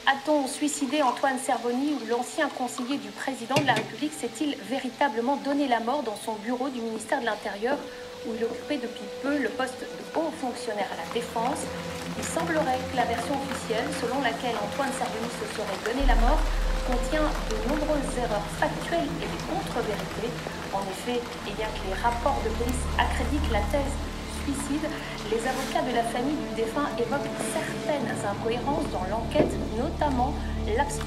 A-t-on suicidé Antoine Cervoni ou l'ancien conseiller du président de la République s'est-il véritablement donné la mort dans son bureau du ministère de l'Intérieur où il occupait depuis peu le poste de haut fonctionnaire à la Défense? Il semblerait que la version officielle selon laquelle Antoine Cervoni se serait donné la mort contient de nombreuses erreurs factuelles et des contre-vérités. En effet, et bien que les rapports de police accréditent la thèse du suicide, les avocats de la famille du défunt évoquent certaines incohérences dans l'enquête, notamment l'absence.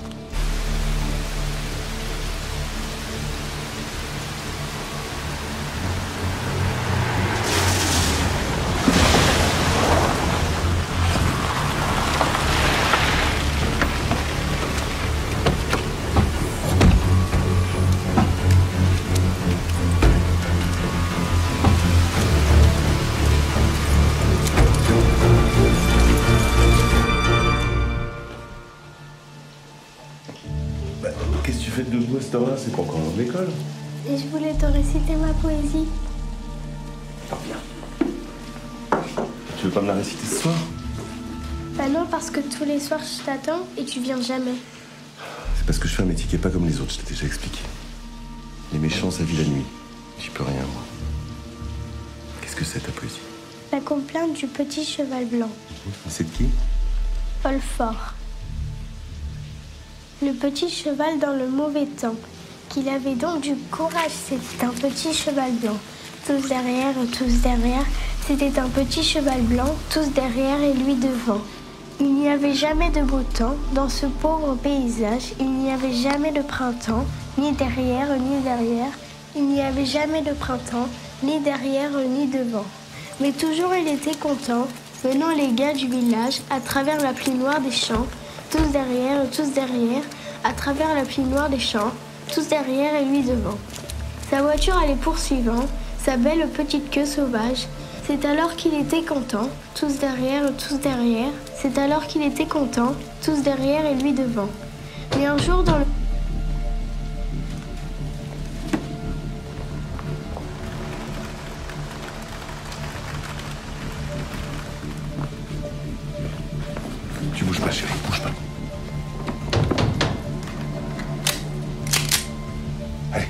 Qu'est-ce que tu fais debout à cette heure-là? C'est pas encore l'heure de l'école. Et je voulais te réciter ma poésie. Alors viens. Tu veux pas me la réciter ce soir? Bah non, parce que tous les soirs je t'attends et tu viens jamais. C'est parce que je fais un métier qui est pas comme les autres, je t'ai déjà expliqué. Les méchants, ça vit la nuit. J'y peux rien, moi. Qu'est-ce que c'est ta poésie? La complainte du petit cheval blanc. C'est de qui? Paul Fort. Le petit cheval dans le mauvais temps, qu'il avait donc du courage, c'était un petit cheval blanc. Tous derrière, c'était un petit cheval blanc, tous derrière et lui devant. Il n'y avait jamais de beau temps dans ce pauvre paysage, il n'y avait jamais de printemps, ni derrière, ni derrière. Il n'y avait jamais de printemps, ni derrière, ni devant. Mais toujours il était content, venant les gars du village, à travers la pluie noire des champs, tous derrière, à travers la pluie noire des champs, tous derrière et lui devant. Sa voiture allait poursuivant, sa belle petite queue sauvage. C'est alors qu'il était content, tous derrière, c'est alors qu'il était content, tous derrière et lui devant. Mais un jour dans le... Tu bouges pas, chérie, bouge pas. Allez.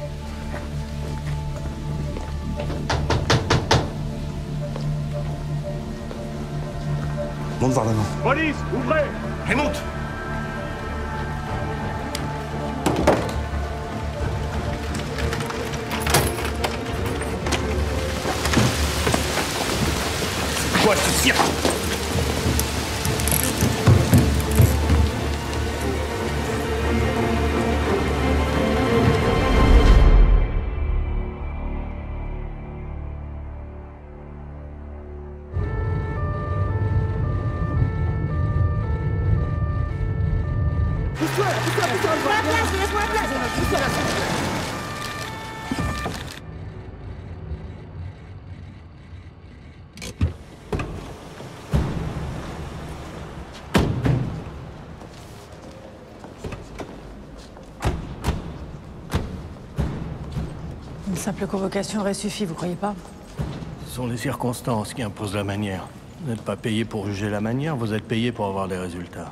Monte vers l'avant. Police, ouvrez! Allez, monte! Quoi, ce cirque? Une simple convocation aurait suffi, vous croyez pas? Ce sont les circonstances qui imposent la manière. Vous n'êtes pas payé pour juger la manière, vous êtes payé pour avoir des résultats.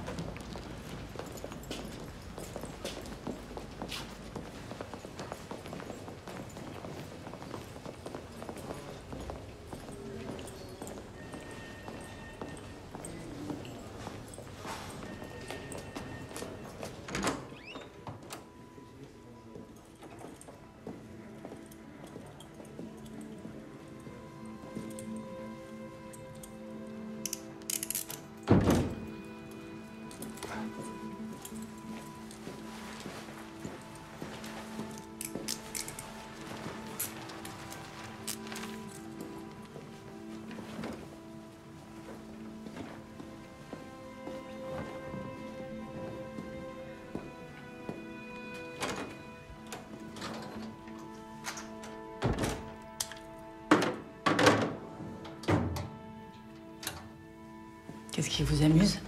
Qu'est-ce qui vous amuse?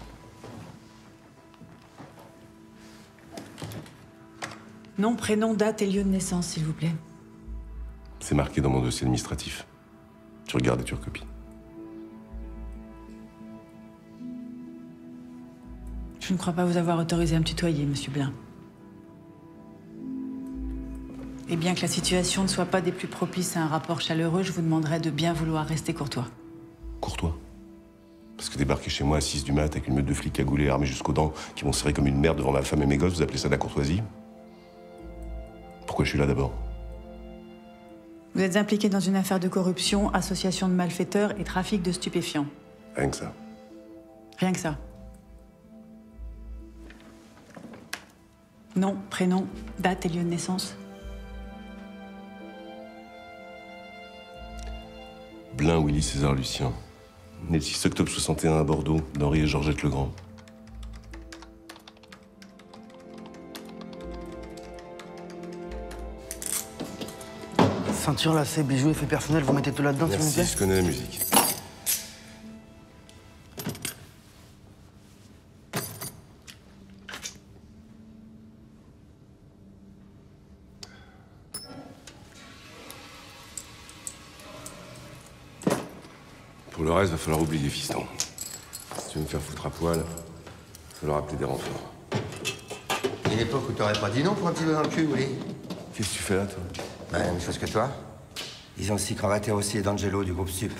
Nom, prénom, date et lieu de naissance, s'il vous plaît. C'est marqué dans mon dossier administratif. Tu regardes et tu recopies. Je ne crois pas vous avoir autorisé à me tutoyer, monsieur Blin. Et bien que la situation ne soit pas des plus propices à un rapport chaleureux, je vous demanderai de bien vouloir rester courtois. Courtois? Parce que débarquer chez moi à 6 du mat avec une meute de flics cagoulés armés jusqu'aux dents qui vont serrer comme une merde devant ma femme et mes gosses, vous appelez ça de la courtoisie? Pourquoi je suis là d'abord? Vous êtes impliqué dans une affaire de corruption, association de malfaiteurs et trafic de stupéfiants. Rien que ça. Rien que ça. Nom, prénom, date et lieu de naissance. Blin Willy César Lucien. Né le 6 octobre 61 à Bordeaux, d'Henri et Georgette Legrand. Ceinture, lacets, bijoux, effets personnels, vous mettez tout là-dedans, s'il vous Merci, plaît? je connais la musique. Pour le reste, va falloir oublier, fiston. Si tu veux me faire foutre à poil, va falloir appeler des renforts. Il y a une époque où t'aurais pas dit non pour un petit doigt dans le cul, Willy. Qu'est-ce que tu fais là, toi? Bah, la même chose que toi. Ils ont aussi cravaté aussi et d'Angelo du groupe Stup.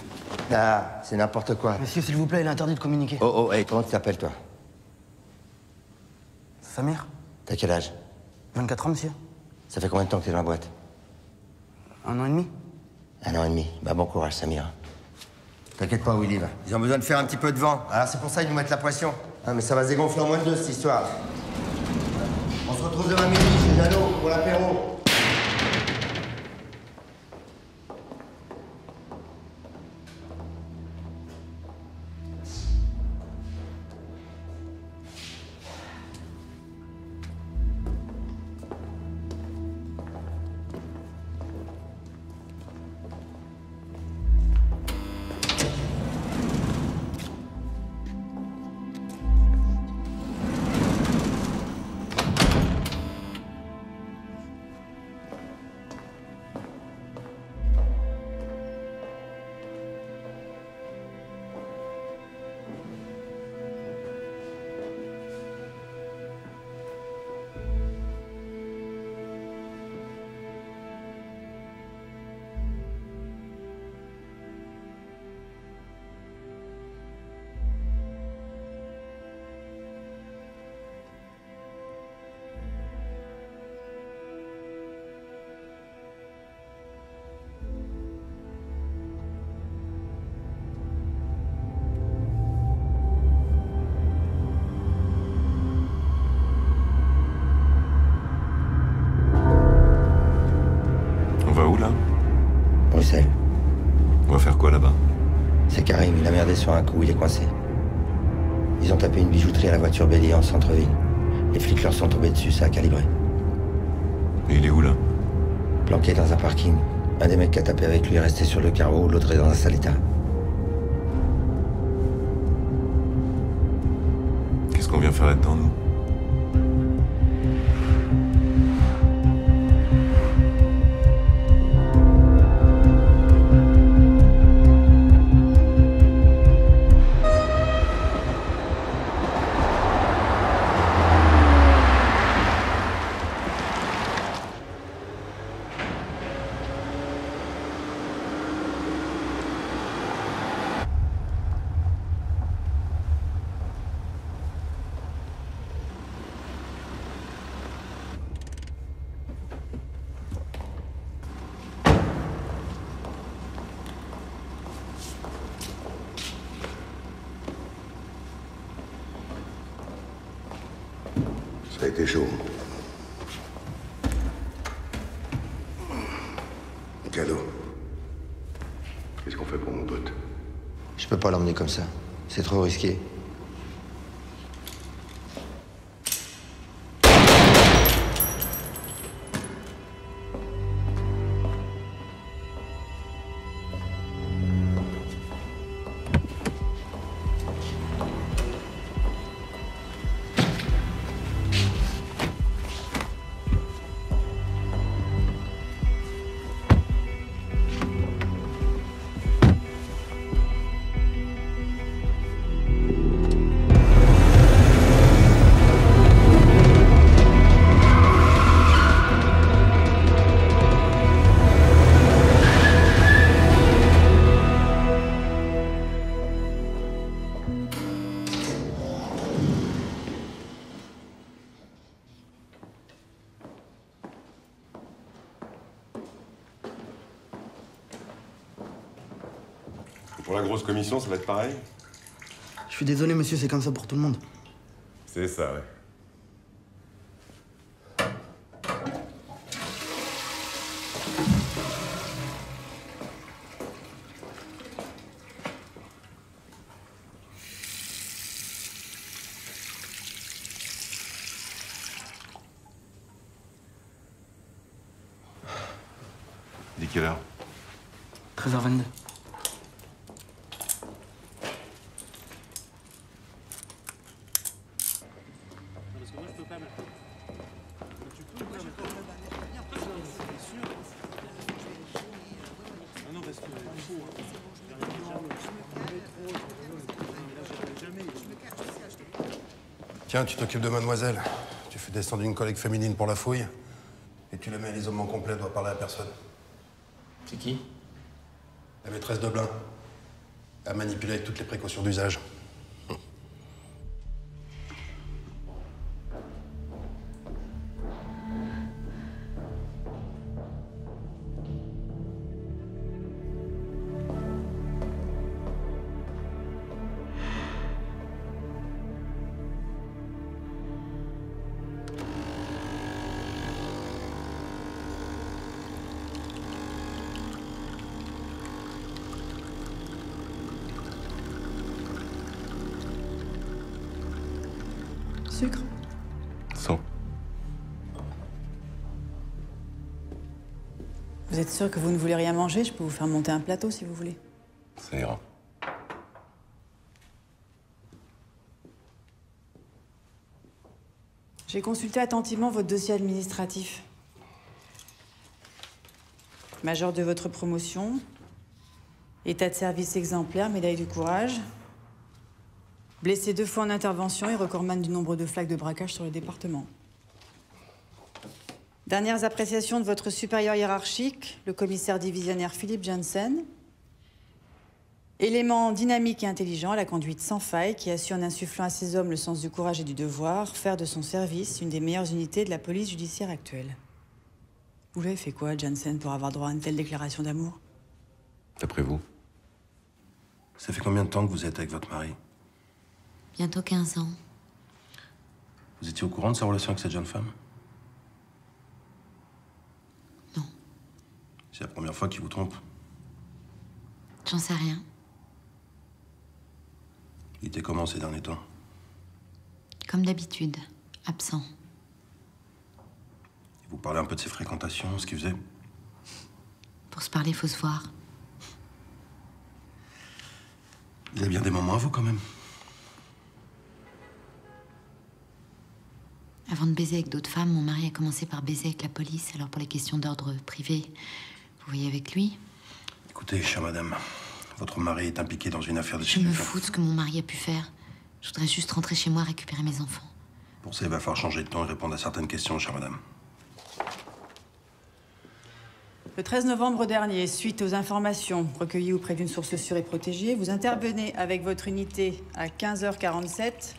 Ah, c'est n'importe quoi. Monsieur, s'il vous plaît, il est interdit de communiquer. Oh, hey, comment tu t'appelles, toi? Samir? T'as quel âge? 24 ans, monsieur. Ça fait combien de temps que t'es dans la boîte? 1 an et demi. 1 an et demi. Bah, bon courage, Samir. T'inquiète pas, Willy, va. Ils ont besoin de faire un petit peu de vent. Alors, c'est pour ça qu'ils nous mettent la pression. Ah, mais ça va se dégonfler en moins de 2, cette histoire. On se retrouve demain midi chez Nano pour l'apéro. Bruxelles. On va faire quoi là-bas? C'est Karim, il a merdé sur un coup, il est coincé. Ils ont tapé une bijouterie à la voiture bélier en centre-ville. Les flics leur sont tombés dessus, ça a calibré. Et il est où là? Planqué dans un parking. Un des mecs qui a tapé avec lui est resté sur le carreau, l'autre est dans un sale état. Qu'est-ce qu'on vient faire là-dedans, nous? Ça a été chaud. Cadeau. Qu'est-ce qu'on fait pour mon pote? Je peux pas l'emmener comme ça. C'est trop risqué. Pour la grosse commission, ça va être pareil? Je suis désolé, monsieur, c'est comme ça pour tout le monde. C'est ça, ouais. Il est quelle heure? 13h22. Tiens, tu t'occupes de mademoiselle. Tu fais descendre une collègue féminine pour la fouille. Et tu la mets à l'isolement complet, elle doit parler à personne. C'est qui? La maîtresse de Blain. À manipuler avec toutes les précautions d'usage. Sucre? 100. Vous êtes sûr que vous ne voulez rien manger? Je peux vous faire monter un plateau si vous voulez. Ça ira. J'ai consulté attentivement votre dossier administratif. Major de votre promotion, état de service exemplaire, médaille du courage, blessé 2 fois en intervention et recordman du nombre de flaques de braquage sur le département. Dernières appréciations de votre supérieur hiérarchique, le commissaire divisionnaire Philippe Janssen. Élément dynamique et intelligent, à la conduite sans faille, qui a su, en insufflant à ses hommes le sens du courage et du devoir, faire de son service une des meilleures unités de la police judiciaire actuelle. Vous lui avez fait quoi, Janssen, pour avoir droit à une telle déclaration d'amour? D'après vous? Ça fait combien de temps que vous êtes avec votre mari? Bientôt 15 ans. Vous étiez au courant de sa relation avec cette jeune femme? Non. C'est la première fois qu'il vous trompe. J'en sais rien. Il était comment ces derniers temps? Comme d'habitude, absent. Vous parlez un peu de ses fréquentations, ce qu'il faisait? Pour se parler, faut se voir. Il y a bien des moments à vous, quand même. Avant de baiser avec d'autres femmes, mon mari a commencé par baiser avec la police. Alors pour les questions d'ordre privé, vous voyez avec lui? Écoutez, chère madame, votre mari est impliqué dans une affaire de Je me fous de ce que mon mari a pu faire. Je voudrais juste rentrer chez moi, récupérer mes enfants. Pour ça, il va falloir changer de ton et répondre à certaines questions, chère madame. Le 13 novembre dernier, suite aux informations recueillies auprès d'une source sûre et protégée, vous intervenez avec votre unité à 15h47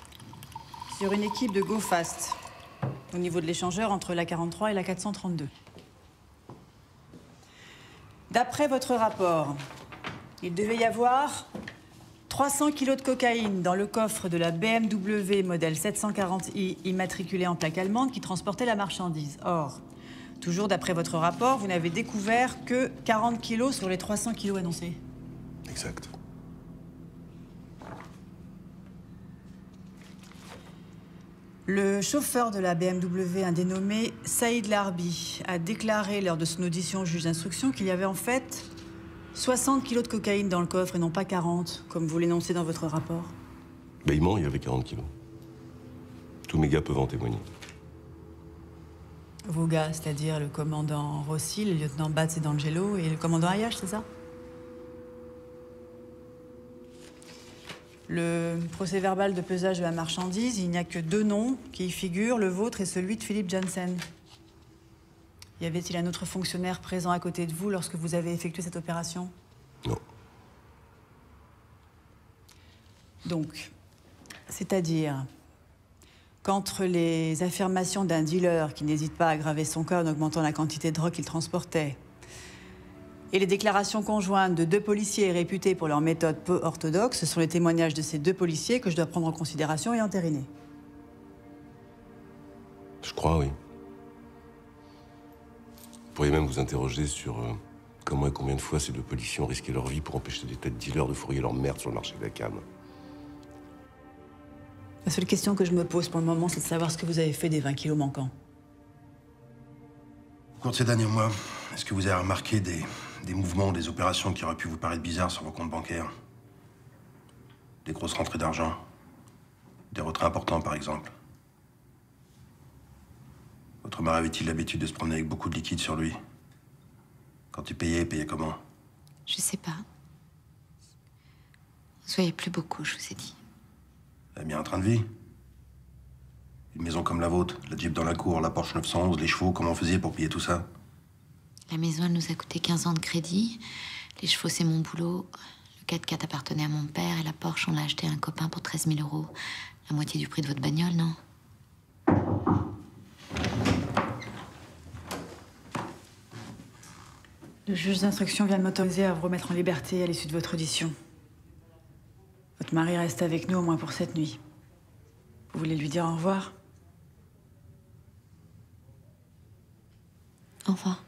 sur une équipe de Go Fast, au niveau de l'échangeur entre la 43 et la 432. D'après votre rapport, il devait y avoir 300 kilos de cocaïne dans le coffre de la BMW modèle 740i immatriculée en plaque allemande qui transportait la marchandise. Or, toujours d'après votre rapport, vous n'avez découvert que 40 kilos sur les 300 kilos annoncés. Exact. Le chauffeur de la BMW, un dénommé Saïd Larbi, a déclaré lors de son audition au juge d'instruction qu'il y avait en fait 60 kilos de cocaïne dans le coffre et non pas 40, comme vous l'énoncez dans votre rapport. Ben, il ment, il y avait 40 kilos. Tous mes gars peuvent en témoigner. Vos gars, c'est-à-dire le commandant Rossi, le lieutenant Batz et D'Angelo et le commandant Ayache, c'est ça? Le procès-verbal de pesage de la marchandise, il n'y a que 2 noms qui y figurent, le vôtre et celui de Philippe Janssen. Y avait-il un autre fonctionnaire présent à côté de vous lorsque vous avez effectué cette opération? Non. Donc, c'est-à-dire qu'entre les affirmations d'un dealer qui n'hésite pas à aggraver son cas en augmentant la quantité de drogue qu'il transportait et les déclarations conjointes de 2 policiers réputés pour leur méthode peu orthodoxe, ce sont les témoignages de ces 2 policiers que je dois prendre en considération et entériner. Je crois, oui. Vous pourriez même vous interroger sur comment et combien de fois ces 2 policiers ont risqué leur vie pour empêcher des têtes dealers de fourrer leur merde sur le marché de la cam. La seule question que je me pose pour le moment, c'est de savoir ce que vous avez fait des 20 kilos manquants. Au cours de ces derniers mois, est-ce que vous avez remarqué des mouvements, des opérations qui auraient pu vous paraître bizarres sur vos comptes bancaires? Des grosses rentrées d'argent? Des retraits importants, par exemple? Votre mari avait-il l'habitude de se promener avec beaucoup de liquide sur lui? Quand il payait comment? Je sais pas. Vous soyez plus beaucoup, je vous ai dit. Elle a bien un train de vie. Une maison comme la vôtre, la Jeep dans la cour, la Porsche 911, les chevaux, comment vous faisiez pour payer tout ça? La maison, elle nous a coûté 15 ans de crédit. Les chevaux, c'est mon boulot. Le 4x4 appartenait à mon père et la Porsche, on l'a acheté à un copain pour 13 000 €. La moitié du prix de votre bagnole, non? Le juge d'instruction vient de m'autoriser à vous remettre en liberté à l'issue de votre audition. Votre mari reste avec nous au moins pour cette nuit. Vous voulez lui dire au revoir? Au revoir.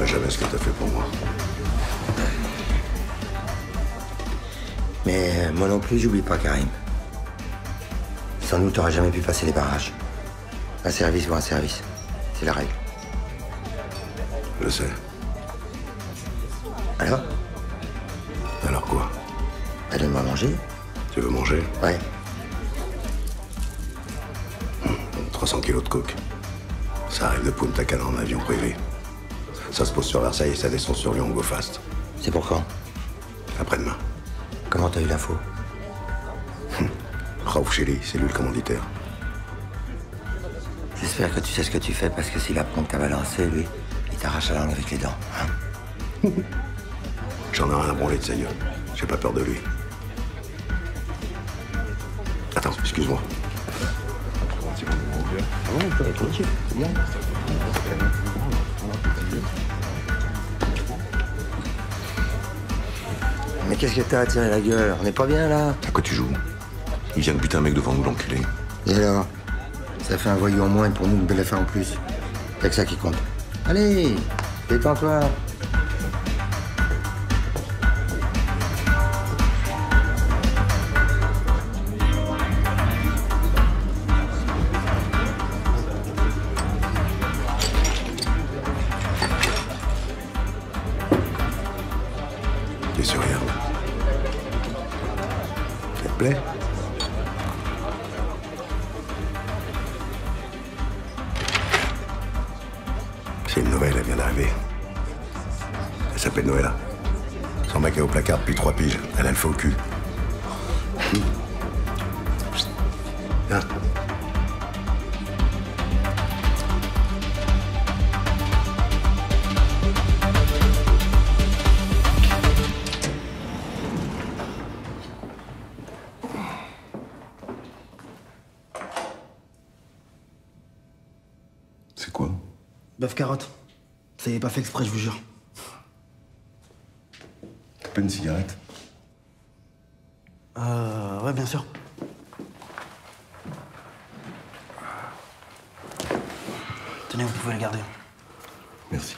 Jamais ce que t'as fait pour moi. Mais moi non plus, j'oublie pas Karim. Sans nous, t'aurais jamais pu passer les barrages. Un service ou un service. C'est la règle. Je sais. Alors? Alors quoi? Bah, donne-moi à manger. Tu veux manger? Ouais. 300 kilos de coke. Ça arrive de Punta Cana en avion privé. Ça se pose sur Versailles et ça descend sur Lyon, go fast. C'est pour quand? Après-demain. Comment t'as eu l'info? Raouf Chéli, c'est lui le commanditaire. J'espère que tu sais ce que tu fais, parce que s'il apprend que t'as balancé, lui, il t'arrache la langue avec les dents. Hein? J'en ai rien à branler de sa gueule. J'ai pas peur de lui. Attends, excuse-moi. Mais qu'est-ce que t'as à tirer la gueule? On n'est pas bien, là? À quoi tu joues? Il vient de buter un mec devant nous, l'enculé. Et alors? Ça fait un voyou en moins pour nous, une belle affaire en plus. Y'a que ça qui compte. Allez, détends-toi. Qu'est-ce que tu regardes? Ça te plaît? C'est une nouvelle, elle vient d'arriver. Elle s'appelle Noëlla. Son mec est au placard depuis 3 piges. Elle a le feu au cul. Viens. C'est quoi? Bœuf carotte. Ça y est pas fait exprès, je vous jure. T'as pas une cigarette? Ouais, bien sûr. Tenez, vous pouvez la garder. Merci.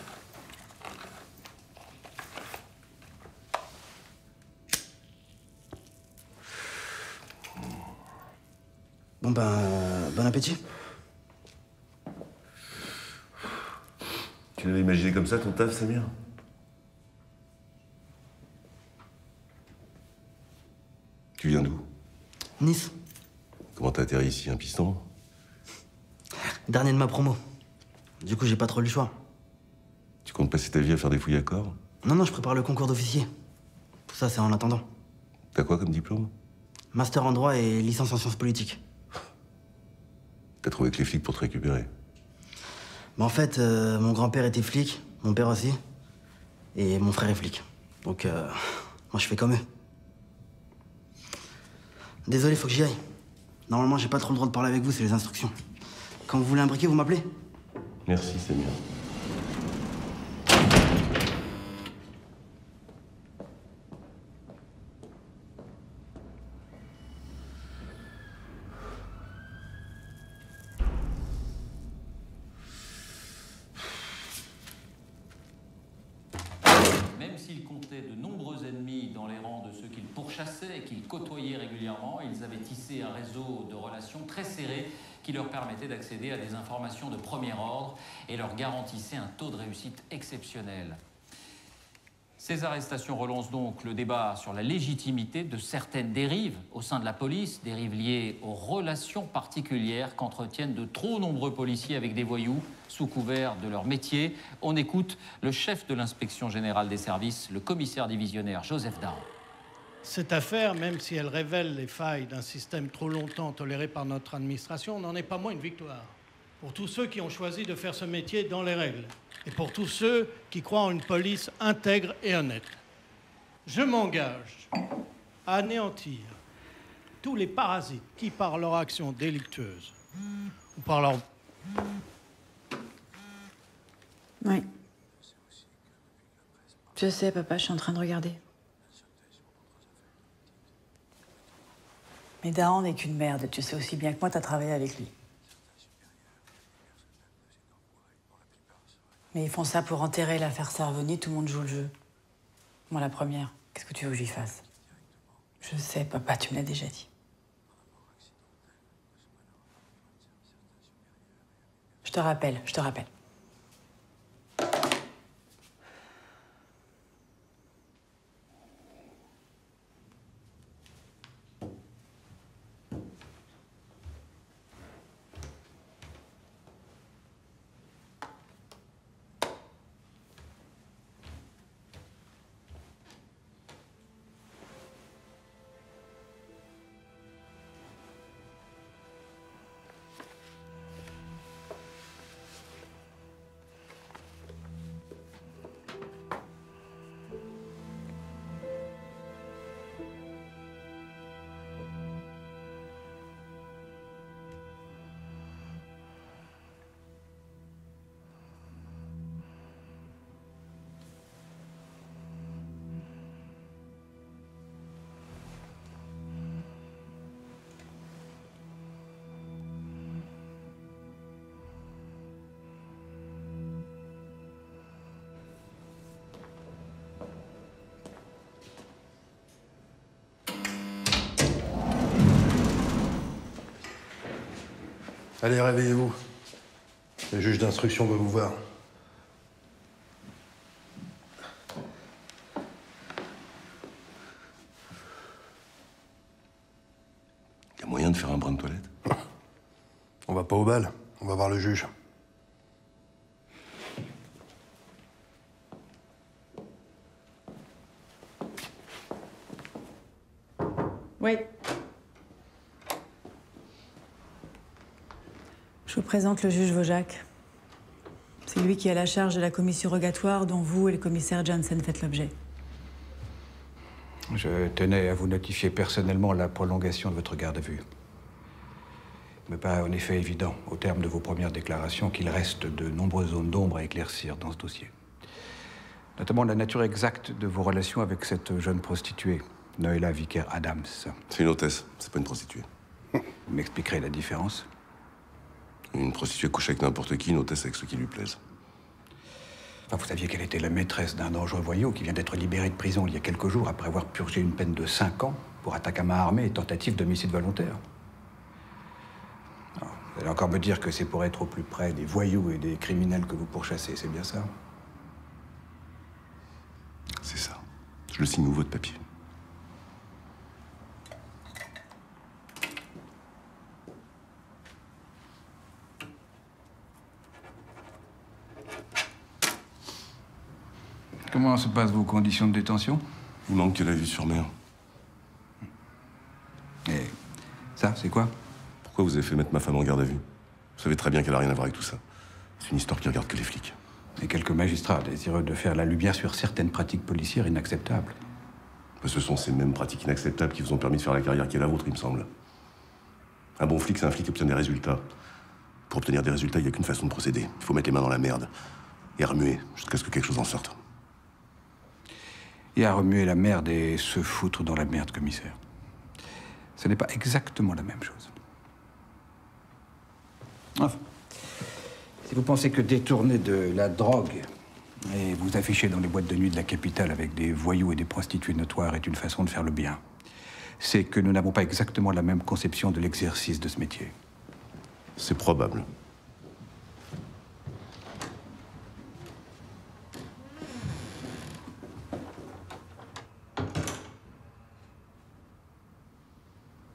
Bon bon appétit. Tu l'avais imaginé comme ça, ton taf, Samir? Tu viens d'où? Nice. Comment t'as atterri ici? Un piston? Dernier de ma promo. Du coup, j'ai pas trop le choix. Tu comptes passer ta vie à faire des fouilles à corps? Non, je prépare le concours d'officier. Tout ça, c'est en attendant. T'as quoi comme diplôme? Master en droit et licence en sciences politiques. T'as trouvé que les flics pour te récupérer? En fait, mon grand-père était flic, mon père aussi, et mon frère est flic. Donc, moi, je fais comme eux. Désolé, faut que j'y aille. Normalement, j'ai pas trop le droit de parler avec vous, c'est les instructions. Quand vous voulez un briquet, vous m'appelez? Merci, Samir. Même s'ils comptaient de nombreux ennemis dans les rangs de ceux qu'ils pourchassaient et qu'ils côtoyaient régulièrement, ils avaient tissé un réseau de relations très serré qui leur permettait d'accéder à des informations de premier ordre et leur garantissait un taux de réussite exceptionnel. Ces arrestations relancent donc le débat sur la légitimité de certaines dérives au sein de la police, dérives liées aux relations particulières qu'entretiennent de trop nombreux policiers avec des voyous sous couvert de leur métier. On écoute le chef de l'inspection générale des services, le commissaire divisionnaire Joseph Daron. Cette affaire, même si elle révèle les failles d'un système trop longtemps toléré par notre administration, n'en est pas moins une victoire. Pour tous ceux qui ont choisi de faire ce métier dans les règles, et pour tous ceux qui croient en une police intègre et honnête. Je m'engage à anéantir tous les parasites qui, par leur action délictueuse, ou par leur... Oui. Je sais, papa, je suis en train de regarder. Mais Dahan n'est qu'une merde, tu sais aussi bien que moi, t'as travaillé avec lui. Mais ils font ça pour enterrer l'affaire Cervoni, tout le monde joue le jeu. Moi, la première, qu'est-ce que tu veux que j'y fasse? Je sais, papa, tu me l'as déjà dit. Je te rappelle. Allez, réveillez-vous. Le juge d'instruction veut vous voir. Y a moyen de faire un brin de toilette? On va pas au bal, on va voir le juge. Oui. Je vous présente le juge Vojak. C'est lui qui a la charge de la commission rogatoire dont vous et le commissaire Janssen faites l'objet. Je tenais à vous notifier personnellement la prolongation de votre garde à vue. Il me paraît en effet évident, au terme de vos premières déclarations, qu'il reste de nombreuses zones d'ombre à éclaircir dans ce dossier. Notamment la nature exacte de vos relations avec cette jeune prostituée, Noëlla Vicker-Adams. C'est une hôtesse, c'est pas une prostituée. Vous m'expliquerez la différence? Une prostituée couche avec n'importe qui, une hôtesse avec ceux qui lui plaisent. Enfin, vous saviez qu'elle était la maîtresse d'un dangereux voyou qui vient d'être libéré de prison il y a quelques jours après avoir purgé une peine de 5 ans pour attaque à main armée et tentative d'homicide volontaire. Alors, vous allez encore me dire que c'est pour être au plus près des voyous et des criminels que vous pourchassez, c'est bien ça? C'est ça. Je le signe où, votre papier? Comment se passent vos conditions de détention? Il manque que la vue sur mer. Et ça, c'est quoi? Pourquoi vous avez fait mettre ma femme en garde à vue? Vous savez très bien qu'elle a rien à voir avec tout ça. C'est une histoire qui regarde que les flics. Et quelques magistrats désireux de faire la lumière sur certaines pratiques policières inacceptables. Ce sont ces mêmes pratiques inacceptables qui vous ont permis de faire la carrière qui est la vôtre, il me semble. Un bon flic, c'est un flic qui obtient des résultats. Pour obtenir des résultats, il n'y a qu'une façon de procéder. Il faut mettre les mains dans la merde et remuer jusqu'à ce que quelque chose en sorte. Et à remuer la merde et se foutre dans la merde, commissaire. Ce n'est pas exactement la même chose. Enfin, si vous pensez que détourner de la drogue et vous afficher dans les boîtes de nuit de la capitale avec des voyous et des prostituées notoires est une façon de faire le bien, c'est que nous n'avons pas exactement la même conception de l'exercice de ce métier. C'est probable.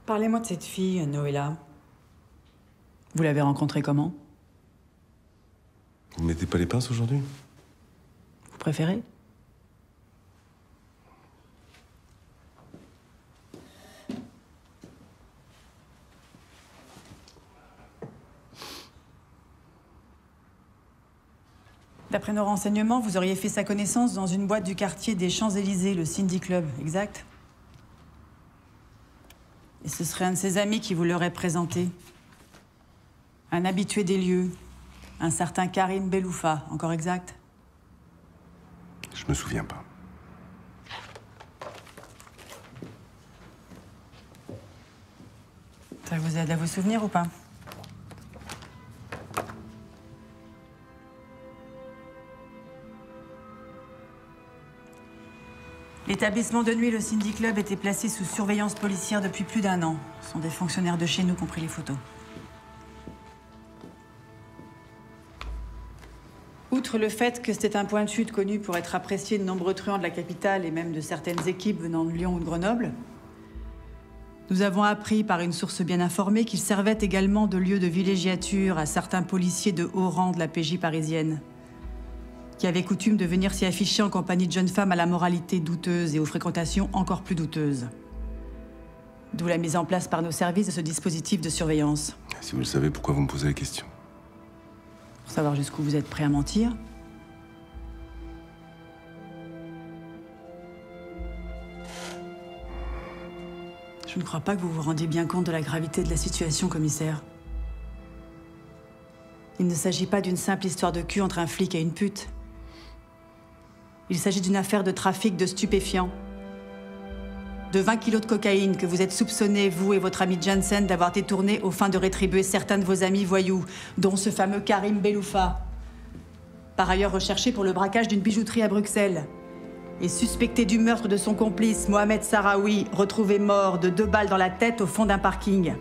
Parlez-moi de cette fille, Noëlla. Vous l'avez rencontrée comment? Vous mettez pas les pinces aujourd'hui? Vous préférez? D'après nos renseignements, vous auriez fait sa connaissance dans une boîte du quartier des Champs-Élysées, le Cindy Club, exact? Et ce serait un de ses amis qui vous l'aurait présenté. Un habitué des lieux, un certain Karim Beloufa, encore exact? Je me souviens pas. Ça vous aide à vous souvenir ou pas? L'établissement de nuit, le Cindy Club, était placé sous surveillance policière depuis plus d'1 an. Ce sont des fonctionnaires de chez nous qui ont pris les photos. Outre le fait que c'était un point de chute connu pour être apprécié de nombreux truands de la capitale et même de certaines équipes venant de Lyon ou de Grenoble, nous avons appris par une source bien informée qu'il servait également de lieu de villégiature à certains policiers de haut rang de la PJ parisienne, qui avaient coutume de venir s'y afficher en compagnie de jeunes femmes à la moralité douteuse et aux fréquentations encore plus douteuses. D'où la mise en place par nos services de ce dispositif de surveillance. Si vous le savez, pourquoi vous me posez la question? Pour savoir jusqu'où vous êtes prêt à mentir. Je ne crois pas que vous vous rendiez bien compte de la gravité de la situation, commissaire. Il ne s'agit pas d'une simple histoire de cul entre un flic et une pute. Il s'agit d'une affaire de trafic de stupéfiants. De 20 kilos de cocaïne que vous êtes soupçonnés, vous et votre ami Janssen, d'avoir détourné aux fins de rétribuer certains de vos amis voyous, dont ce fameux Karim Beloufa. Par ailleurs recherché pour le braquage d'une bijouterie à Bruxelles. Et suspecté du meurtre de son complice, Mohamed Sahraoui, retrouvé mort de 2 balles dans la tête au fond d'un parking.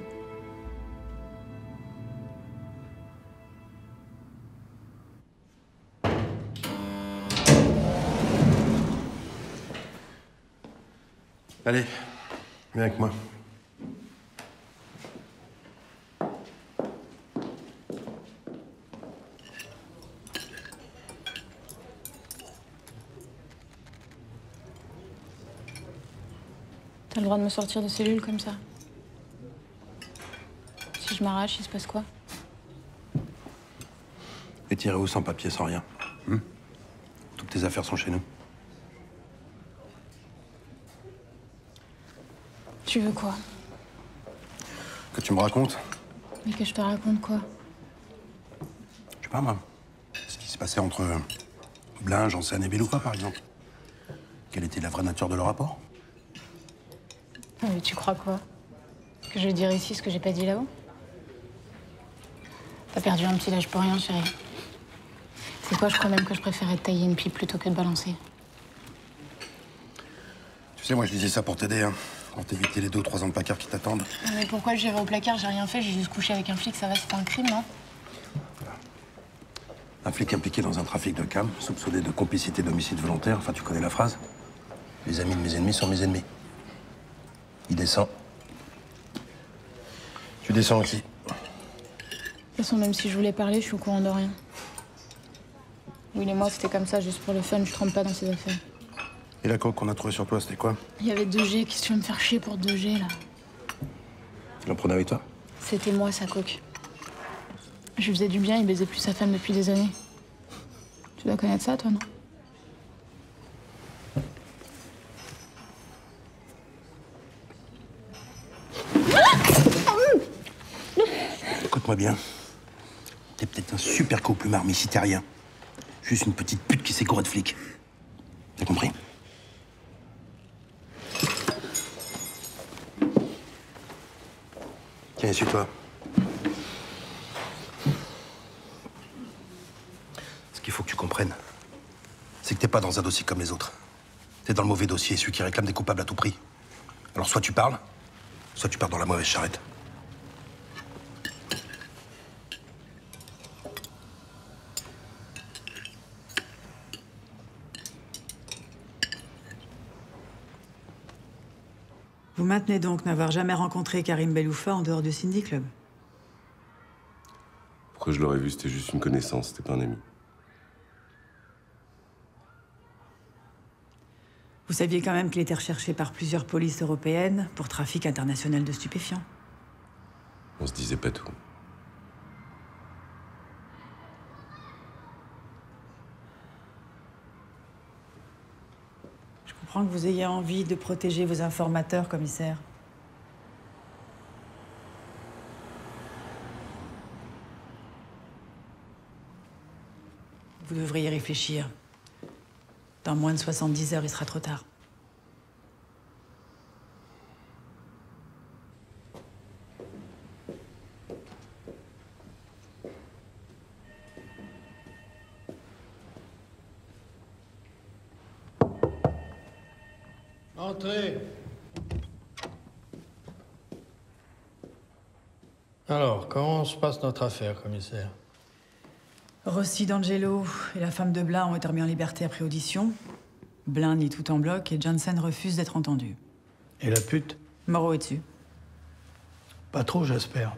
Allez, viens avec moi. T'as le droit de me sortir de cellule comme ça? Si je m'arrache, il se passe quoi? Et tiré où sans papier, sans rien. Toutes tes affaires sont chez nous. Tu veux quoi? Que tu me racontes? Mais que je te raconte quoi? Je sais pas, moi. Ce qui s'est passé entre Blin, Janssen et Belouka, par exemple. Quelle était la vraie nature de leur rapport? Ah, mais tu crois quoi? Que je vais dire ici ce que j'ai pas dit là-haut? T'as perdu un petit âge pour rien, chérie. C'est quoi, je crois même que je préférais te tailler une pipe plutôt que de balancer. Tu sais, moi, je disais ça pour t'aider, hein. Pour t'éviter les 2 ou 3 ans de placard qui t'attendent. Mais pourquoi j'irai au placard? J'ai rien fait, j'ai juste couché avec un flic, ça va, c'est pas un crime, non? Un flic impliqué dans un trafic de cam, soupçonné de complicité d'homicide volontaire, enfin, tu connais la phrase. Les amis de mes ennemis sont mes ennemis. Il descend. Tu descends aussi. De toute façon, même si je voulais parler, je suis au courant de rien. Will et moi, c'était comme ça, juste pour le fun, je trempe pas dans ces affaires. Et la coque qu'on a trouvée sur toi, c'était quoi? Il y avait 2G, qu'est-ce que tu veux me faire chier pour 2G, là? Tu l'en prenais avec toi? C'était moi, sa coque. Je lui faisais du bien, il baisait plus sa femme depuis des années. Tu dois connaître ça, toi, non? Écoute-moi bien. T'es peut-être un super couple marmi si t'es rien. Juste une petite pute qui s'est gourée de flic. T'as compris? Tiens, essuie-toi. Ce qu'il faut que tu comprennes, c'est que t'es pas dans un dossier comme les autres. T'es dans le mauvais dossier, celui qui réclame des coupables à tout prix. Alors soit tu parles, soit tu pars dans la mauvaise charrette. Vous maintenez donc n'avoir jamais rencontré Karim Beloufa en dehors du Cindy Club? Pourquoi je l'aurais vu? C'était juste une connaissance, c'était pas un ami. Vous saviez quand même qu'il était recherché par plusieurs polices européennes pour trafic international de stupéfiants. On se disait pas tout. Je comprends que vous ayez envie de protéger vos informateurs, commissaire. Vous devriez réfléchir. Dans moins de 70 heures, il sera trop tard. Entrez. Alors, comment se passe notre affaire, commissaire? Rossi D'Angelo et la femme de Blin ont été remis en liberté après audition. Blin nie tout en bloc et Janssen refuse d'être entendu. Et la pute? Moreau est dessus. Pas trop, j'espère.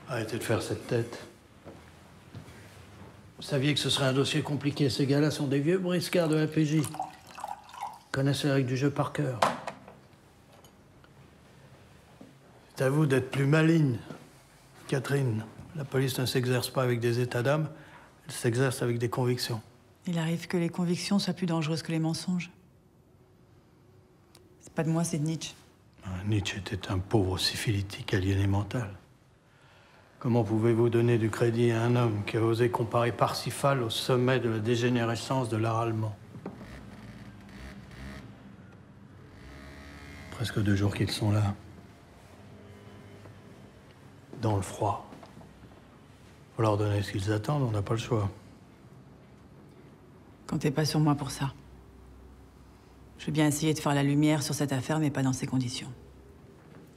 Arrêtez de faire cette tête. Vous saviez que ce serait un dossier compliqué. Ces gars-là sont des vieux briscards de la PJ. Ils connaissent les règles du jeu par cœur. C'est à vous d'être plus maligne. Catherine, la police ne s'exerce pas avec des états d'âme, elle s'exerce avec des convictions. Il arrive que les convictions soient plus dangereuses que les mensonges. C'est pas de moi, c'est de Nietzsche. Nietzsche était un pauvre syphilitique aliéné mental. Comment pouvez-vous donner du crédit à un homme qui a osé comparer Parsifal au sommet de la dégénérescence de l'art allemand? Presque 2 jours qu'ils sont là. Dans le froid. Faut leur donner ce qu'ils attendent, on n'a pas le choix. Comptez pas sur moi pour ça. Je vais bien essayer de faire la lumière sur cette affaire, mais pas dans ces conditions.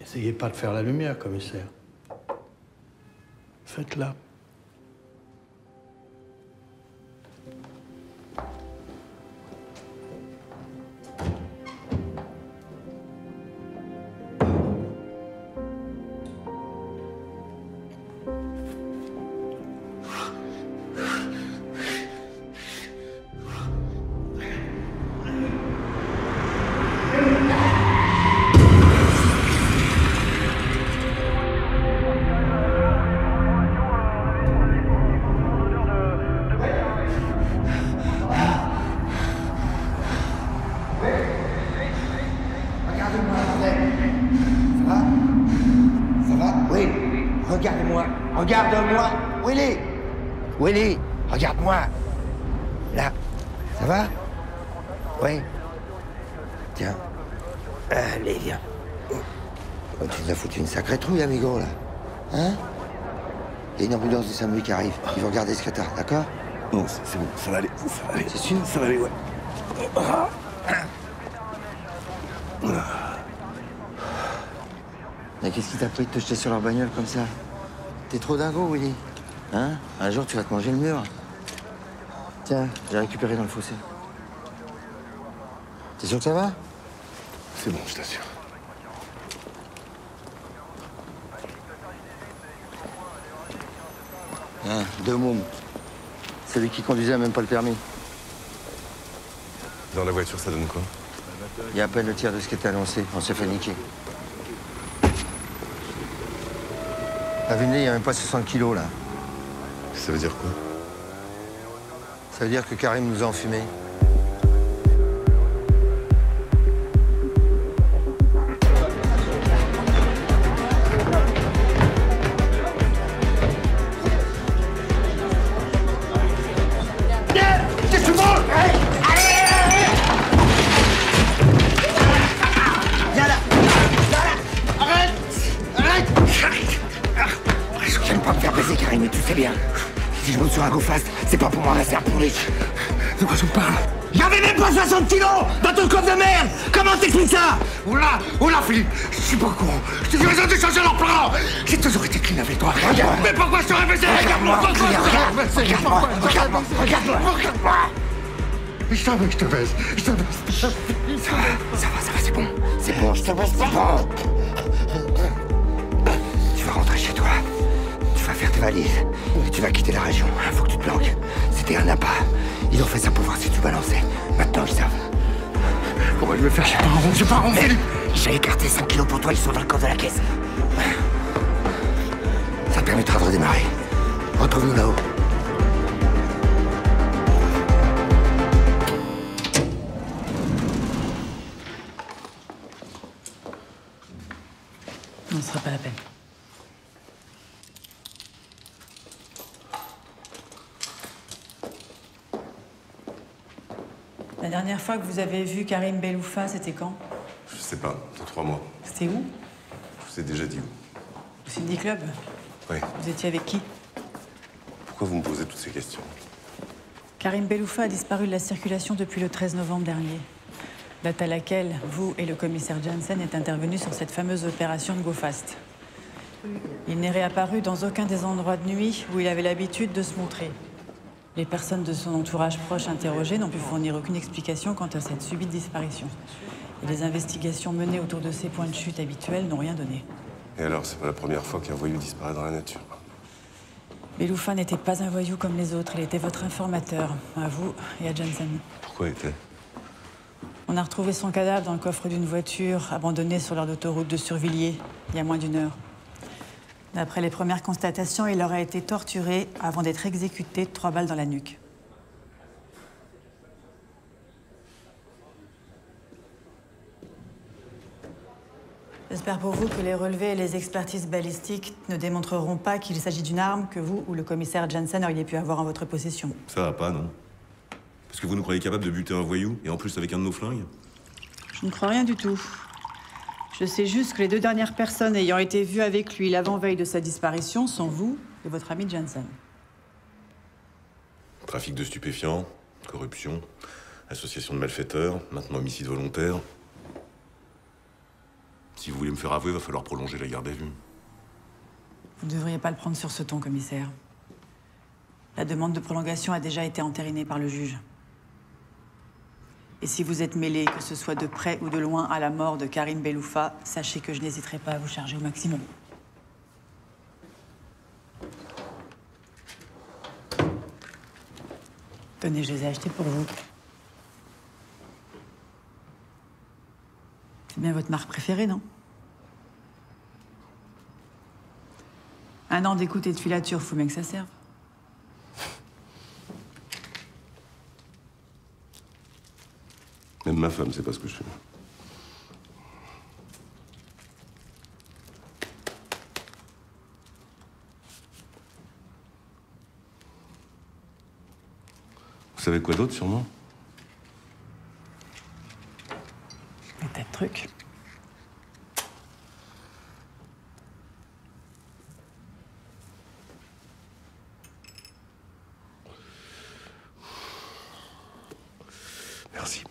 Essayez pas de faire la lumière, commissaire. Faites-la. Regarde-moi. Willy. Willy, regarde-moi. Là. Ça va? Oui. Tiens. Allez, viens. Oh, tu nous as foutu une sacrée trouille, amigo, là. Hein? Il y a une ambulance de Saint-Louis qui arrive. Ils vont regarder ce que t'as, d'accord? Non, c'est bon, ça va aller, ça va aller. C'est sûr? Ça va aller, ouais. Mais qu'est-ce qui t'a pris de te jeter sur leur bagnole comme ça? T'es trop dingo, Willy. Hein? Un jour, tu vas te manger le mur. Tiens, j'ai récupéré dans le fossé. T'es sûr que ça va? C'est bon, je t'assure. Hein, deux mômes. Celui qui conduisait a même pas le permis. Dans la voiture, ça donne quoi? Il y a à peine le tiers de ce qui était annoncé. On s'est fait niquer. À Vinay, il n'y a même pas 60 kilos, là. Ça veut dire quoi? Ça veut dire que Karim nous a enfumés. Mais tu sais bien, si je monte sur un go-fast, c'est pas pour moi rester un pourri. De quoi tu me parles? Y'avait même pas 60 kilos dans ton coffre de merde. Comment t'expliques ça? Oula, Philippe, je suis pas con. Je te dis, ils ont dû changer leur plan. J'ai toujours été clean avec toi. Regarde. Mais pourquoi je t'aurais baissé? Regarde-moi, regarde-moi. Je te baisse. Ça va, c'est bon. C'est bon, je te baisse, c'est bon. Tu vas rentrer chez toi. Tu vas faire tes valises et tu vas quitter la région. Faut que tu te planques. C'était un appât. Ils ont fait ça pour voir si tu balançais. Maintenant, ils savent. Comment je vais faire? J'ai pas honte. J'ai écarté 5 kilos pour toi, ils sont dans le coffre de la caisse. Ça te permettra de redémarrer. Retrouve-nous là-haut. Non, ce sera pas la peine. La dernière fois que vous avez vu Karim Beloufa, c'était quand? Je sais pas, c'est 3 mois. C'était où? Je vous ai déjà dit où. Au Cindy Club? Oui. Vous étiez avec qui? Pourquoi vous me posez toutes ces questions? Karim Beloufa a disparu de la circulation depuis le 13 novembre dernier. Date à laquelle vous et le commissaire Janssen êtes intervenus sur cette fameuse opération de Go Fast. Il n'est réapparu dans aucun des endroits de nuit où il avait l'habitude de se montrer. Les personnes de son entourage proche interrogées n'ont pu fournir aucune explication quant à cette subite disparition. Et les investigations menées autour de ces points de chute habituels n'ont rien donné. Et alors, c'est pas la première fois qu'un voyou disparaît dans la nature? Beloufa n'était pas un voyou comme les autres, il était votre informateur, à vous et à Janssen. Pourquoi était? On a retrouvé son cadavre dans le coffre d'une voiture abandonnée sur l'aire d'autoroute de Survilliers, il y a moins d'1 heure. D'après les premières constatations, il aurait été torturé avant d'être exécuté de 3 balles dans la nuque. J'espère pour vous que les relevés et les expertises balistiques ne démontreront pas qu'il s'agit d'une arme que vous ou le commissaire Janssen auriez pu avoir en votre possession. Ça va pas, non? Parce que vous nous croyez capable de buter un voyou, et en plus avec un de nos flingues? Je ne crois rien du tout. Je sais juste que les 2 dernières personnes ayant été vues avec lui l'avant-veille de sa disparition sont vous et votre ami Janssen. Trafic de stupéfiants, corruption, association de malfaiteurs, maintenant homicide volontaire. Si vous voulez me faire avouer, il va falloir prolonger la garde à vue. Vous ne devriez pas le prendre sur ce ton, commissaire. La demande de prolongation a déjà été entérinée par le juge. Et si vous êtes mêlé, que ce soit de près ou de loin, à la mort de Karim Beloufa, sachez que je n'hésiterai pas à vous charger au maximum. Tenez, je les ai achetés pour vous. C'est bien votre marque préférée, non? 1 an d'écoute et de filature, faut bien que ça serve. Même ma femme sait pas ce que je fais. savez quoi d'autre sur moi? Des tas de trucs. Merci.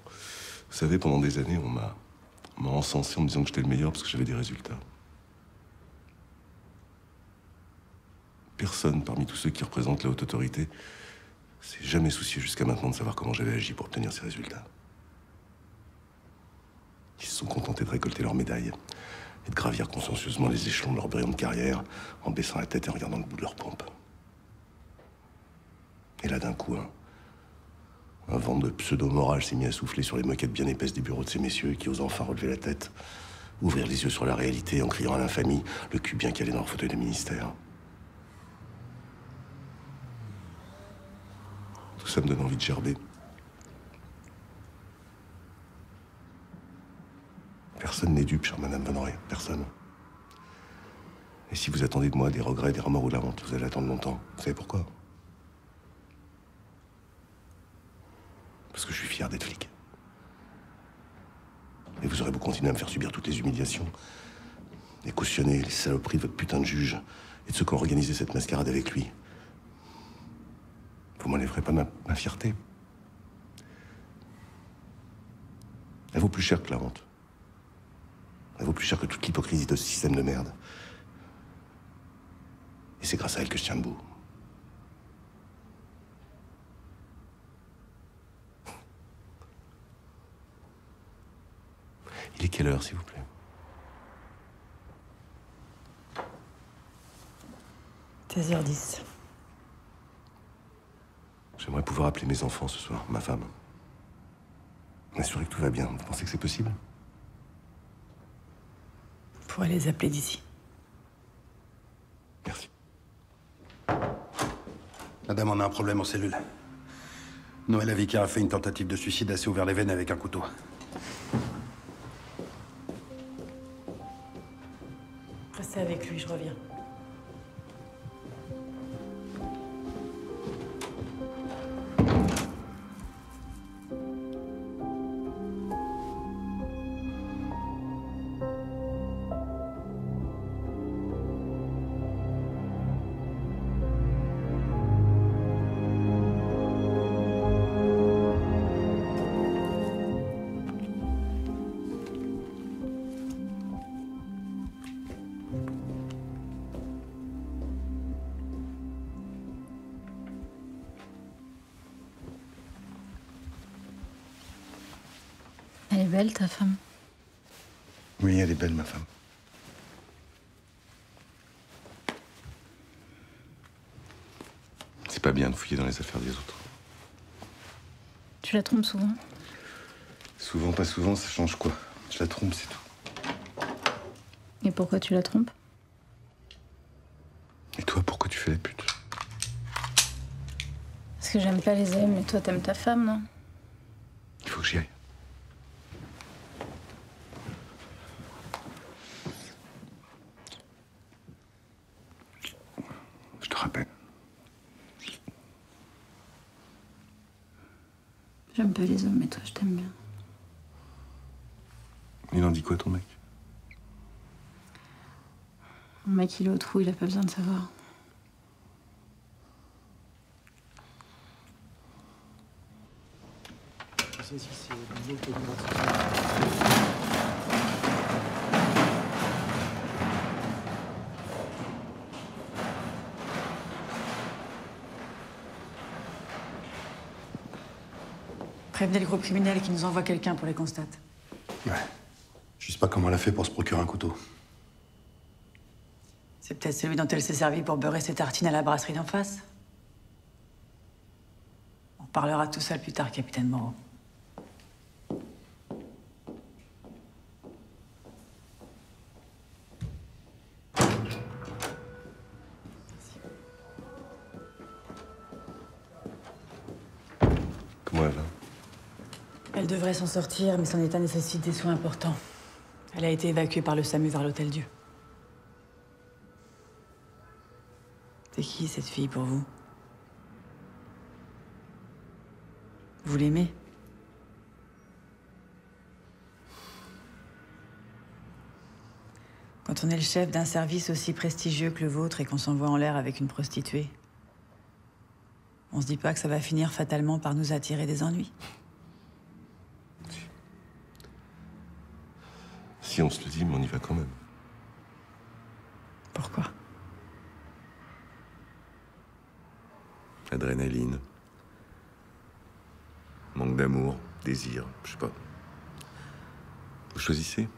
Vous savez, pendant des années, on m'a encensé en me disant que j'étais le meilleur parce que j'avais des résultats. Personne parmi tous ceux qui représentent la haute autorité s'est jamais soucié jusqu'à maintenant de savoir comment j'avais agi pour obtenir ces résultats. Ils se sont contentés de récolter leurs médailles et de gravir consciencieusement les échelons de leur brillante carrière en baissant la tête et en regardant le bout de leur pompe. Et là, d'un coup, un vent de pseudo-morale s'est mis à souffler sur les moquettes bien épaisses des bureaux de ces messieurs qui osent enfin relever la tête, ouvrir les yeux sur la réalité en criant à l'infamie, le cul bien calé dans leur fauteuil de ministère. Tout ça me donne envie de gerber. Personne n'est dupe, chère Madame Van Roy. Personne. Et si vous attendez de moi des regrets, des remords ou de la honte, vous allez attendre longtemps. Vous savez pourquoi? Parce que je suis fier d'être flic. Et vous aurez beau continuer à me faire subir toutes les humiliations et cautionner les saloperies de votre putain de juge et de ceux qui ont organisé cette mascarade avec lui. Vous m'enlèverez pas ma fierté. Elle vaut plus cher que la honte. Elle vaut plus cher que toute l'hypocrisie de ce système de merde. Et c'est grâce à elle que je tiens debout. Il est quelle heure, s'il vous plaît? 16h10. J'aimerais pouvoir appeler mes enfants ce soir, ma femme. M'assurer que tout va bien. Vous pensez que c'est possible? On pourrait les appeler d'ici. Merci. Madame, on a un problème en cellule. Noël Avica a fait une tentative de suicide assez ouvert les veines avec un couteau. Restez avec lui, je reviens. Elle est belle, ta femme? Oui, elle est belle, ma femme. C'est pas bien de fouiller dans les affaires des autres. Tu la trompes souvent? Souvent, pas souvent, ça change quoi? Je la trompe, c'est tout. Et pourquoi tu la trompes? Et toi, pourquoi tu fais la pute? Parce que j'aime pas les hommes, mais toi t'aimes ta femme, non? Il faut que j'y aille. Je te rappelle. J'aime pas les hommes, mais toi je t'aime bien. Il en dit quoi, ton mec? Mon mec, il est au trou, il a pas besoin de savoir. Prévenez le groupe criminel qui nous envoie quelqu'un pour les constats. Ouais. Je sais pas comment elle a fait pour se procurer un couteau. C'est peut-être celui dont elle s'est servie pour beurrer ses tartines à la brasserie d'en face. On parlera tout ça plus tard, capitaine Moreau. Comment elle va? Elle devrait s'en sortir, mais son état nécessite des soins importants. Elle a été évacuée par le SAMU vers l'Hôtel Dieu. C'est qui, cette fille, pour vous? Vous l'aimez? Quand on est le chef d'un service aussi prestigieux que le vôtre et qu'on s'envoie en l'air avec une prostituée, on se dit pas que ça va finir fatalement par nous attirer des ennuis? Si on se le dit, mais on y va quand même. Pourquoi? Adrénaline. Manque d'amour, désir, je sais pas. Vous choisissez.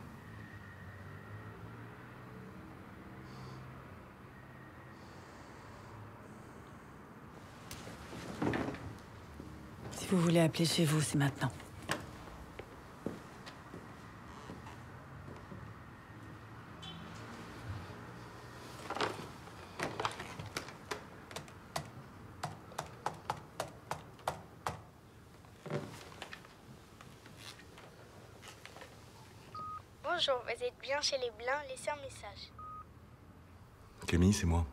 Si vous voulez appeler chez vous, c'est maintenant. Bonjour, vous êtes bien chez les Blins, laissez un message. Camille, c'est moi.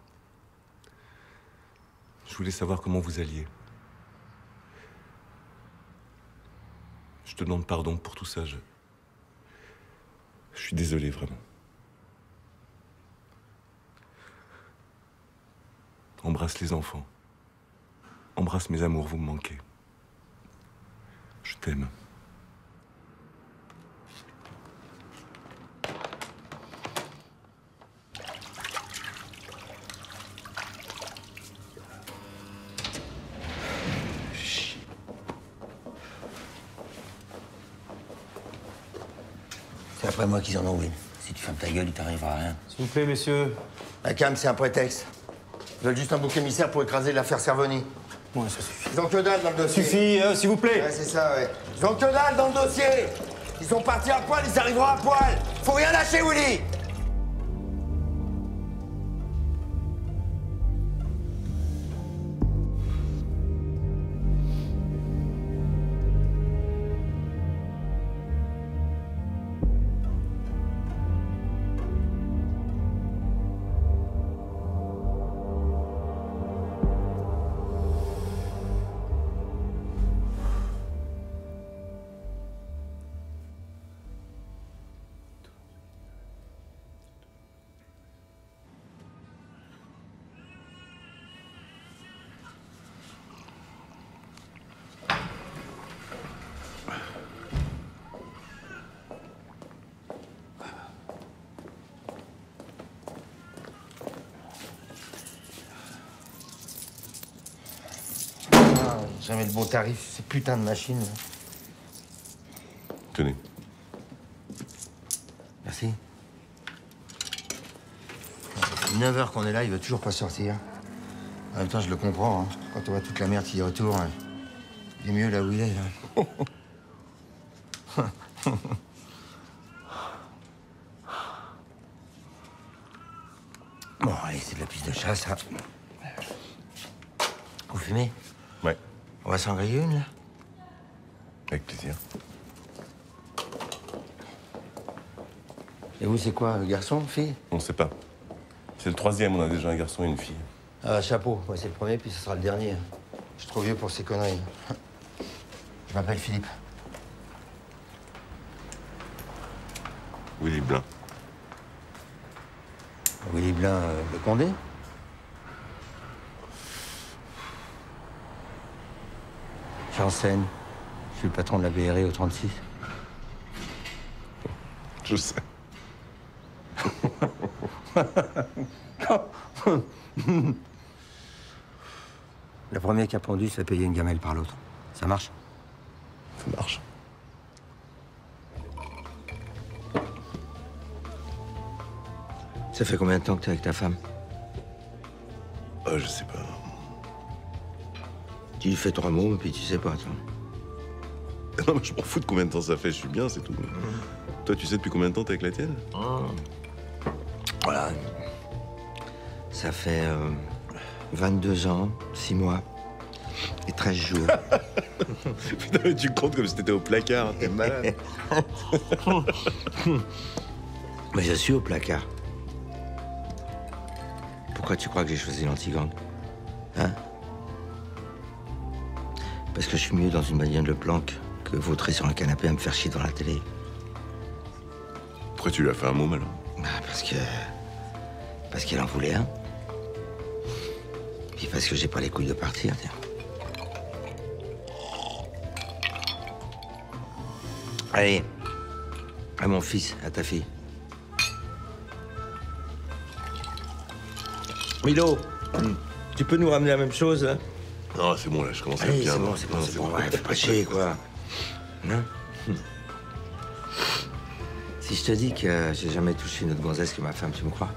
Je voulais savoir comment vous alliez. Je te demande pardon pour tout ça. Je suis désolé, vraiment. Embrasse les enfants. Embrasse mes amours, vous me manquez. Je t'aime. C'est après moi qu'ils en ont, Will. Si tu fermes ta gueule, il t'arrivera rien. S'il vous plaît, messieurs. La cam, c'est un prétexte. Ils veulent juste un bouc émissaire pour écraser l'affaire Cervoni. Ouais, ça suffit. Ils ont que dalle dans le dossier. Suffit, s'il vous plaît. Ouais, c'est ça, ouais. Ils ont que dalle dans le dossier. Ils sont partis à poil, ils arriveront à poil. Faut rien lâcher, Willy. Jamais le bon tarif, ces putains de machines. Tenez. Merci. Ça fait 9 heures qu'on est là, il veut toujours pas sortir. En même temps, je le comprends. Hein. Quand on voit toute la merde qui y retourne, il est mieux là où il est. Là. Bon, allez, c'est de la piste de chasse, ça. Vous fumez? Ouais. On va s'en griller une, là? Avec plaisir. Et vous, c'est quoi, garçon, fille? On sait pas. C'est le troisième, on a déjà un garçon et une fille. Ah, chapeau. Moi, c'est le premier, puis ce sera le dernier. Je suis trop vieux pour ces conneries. Je m'appelle Philippe. Willy Blin. Willy Blin, le Condé? J'enseigne. Je suis le patron de la BRI au 36. Je sais. Le premier qui a pendu se fait payer une gamelle par l'autre. Ça marche? Ça marche. Ça fait combien de temps que t'es avec ta femme? Je sais pas. Tu lui fais 3 mots, et puis tu sais pas, toi. Non, mais je m'en fous de combien de temps ça fait, je suis bien, c'est tout. Toi, tu sais depuis combien de temps t'es avec la tienne? Voilà. Ça fait 22 ans, 6 mois et 13 jours. Putain, mais tu comptes comme si t'étais au placard, t'es malade. Mais je suis au placard. Pourquoi tu crois que j'ai choisi l'anti-gang? Hein? Parce que je suis mieux dans une bagnole de planque que vautrer sur un canapé à me faire chier devant la télé. Pourquoi tu lui as fait un môme, alors? Bah, parce qu'elle en voulait un. Puis parce que j'ai pas les couilles de partir, tiens. Allez, à mon fils, à ta fille. Milo, tu peux nous ramener la même chose, hein? Non, c'est bon, là, je commence à être bien. C'est bon, ouais, fais pas chier, quoi. Hein? Si je te dis que j'ai jamais touché une autre gonzesse que ma femme, tu me crois?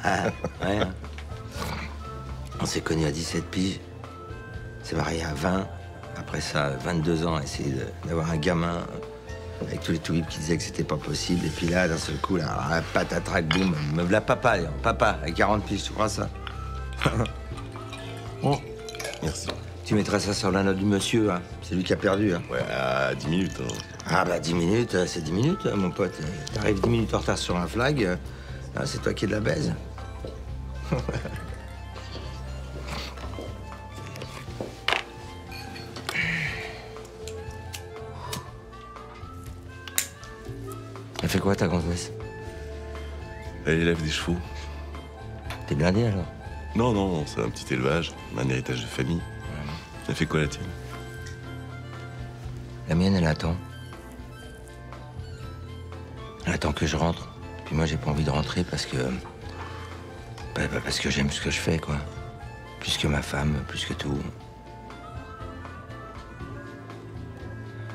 Ah, ouais. Hein. On s'est connus à 17 piges. On s'est mariés à 20. Après ça, 22 ans, à essayer d'avoir un gamin avec tous les toubibs qui disaient que c'était pas possible. Et puis là, d'un seul coup, là, patatrac, boum, me voilà papa, Léon. Papa, à 40 piges, tu crois ça? Bon. Merci. Tu mettras ça sur la note du monsieur, hein. C'est lui qui a perdu, hein. Ouais, à 10 minutes. Hein. Ah bah 10 minutes, c'est 10 minutes, hein, mon pote. T'arrives 10 minutes en retard sur un flag, c'est toi qui es de la baise. Elle fait quoi, ta gonzesse? Elle élève des chevaux. T'es blindé, alors? Non, non, c'est un petit élevage, un héritage de famille. Elle fait quoi, la tienne? La mienne, elle attend. Elle attend que je rentre. Puis moi, j'ai pas envie de rentrer parce que... parce que j'aime ce que je fais, quoi. Plus que ma femme, plus que tout.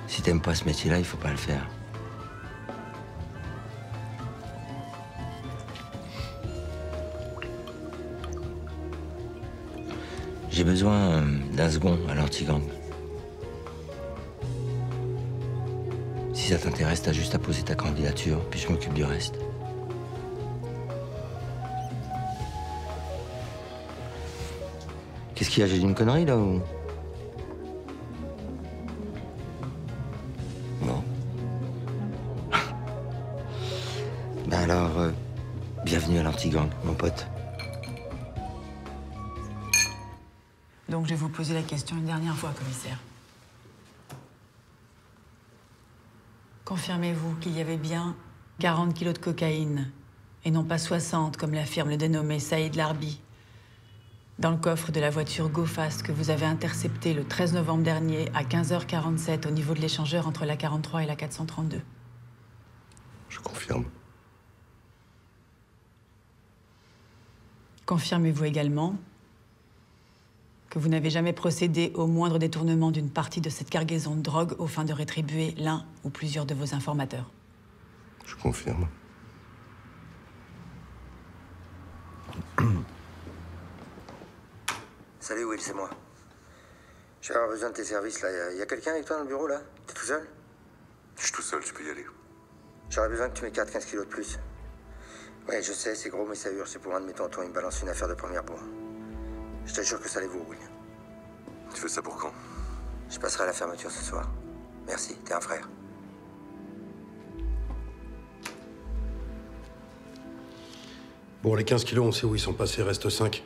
Si t'aimes pas ce métier-là, il faut pas le faire. J'ai besoin d'un second à l'anti-gang. Si ça t'intéresse, t'as juste à poser ta candidature, puis je m'occupe du reste. Qu'est-ce qu'il y a? J'ai dit une connerie, là, ou... Non. Ben alors, bienvenue à l'anti-gang, mon pote. Donc, je vais vous poser la question une dernière fois, commissaire. Confirmez-vous qu'il y avait bien 40 kilos de cocaïne, et non pas 60, comme l'affirme le dénommé Saïd Larbi, dans le coffre de la voiture GoFast que vous avez interceptée le 13 novembre dernier à 15h47 au niveau de l'échangeur entre la 43 et la 432. Je confirme. Confirmez-vous également que vous n'avez jamais procédé au moindre détournement d'une partie de cette cargaison de drogue aux fins de rétribuer l'un ou plusieurs de vos informateurs? Je confirme. Salut Will, c'est moi. Je vais avoir besoin de tes services, là. Y a quelqu'un avec toi dans le bureau, là? T'es tout seul? Je suis tout seul, tu peux y aller. J'aurais besoin que tu m'écartes 15 kilos de plus. Ouais, je sais, c'est gros, mais ça urge. C'est pour un de mes tontons. Il me balance une affaire de première bourre. Je te jure que ça les vaut, Will. Tu fais ça pour quand? Je passerai à la fermeture ce soir. Merci, t'es un frère. Bon, les 15 kilos, on sait où ils sont passés, reste 5.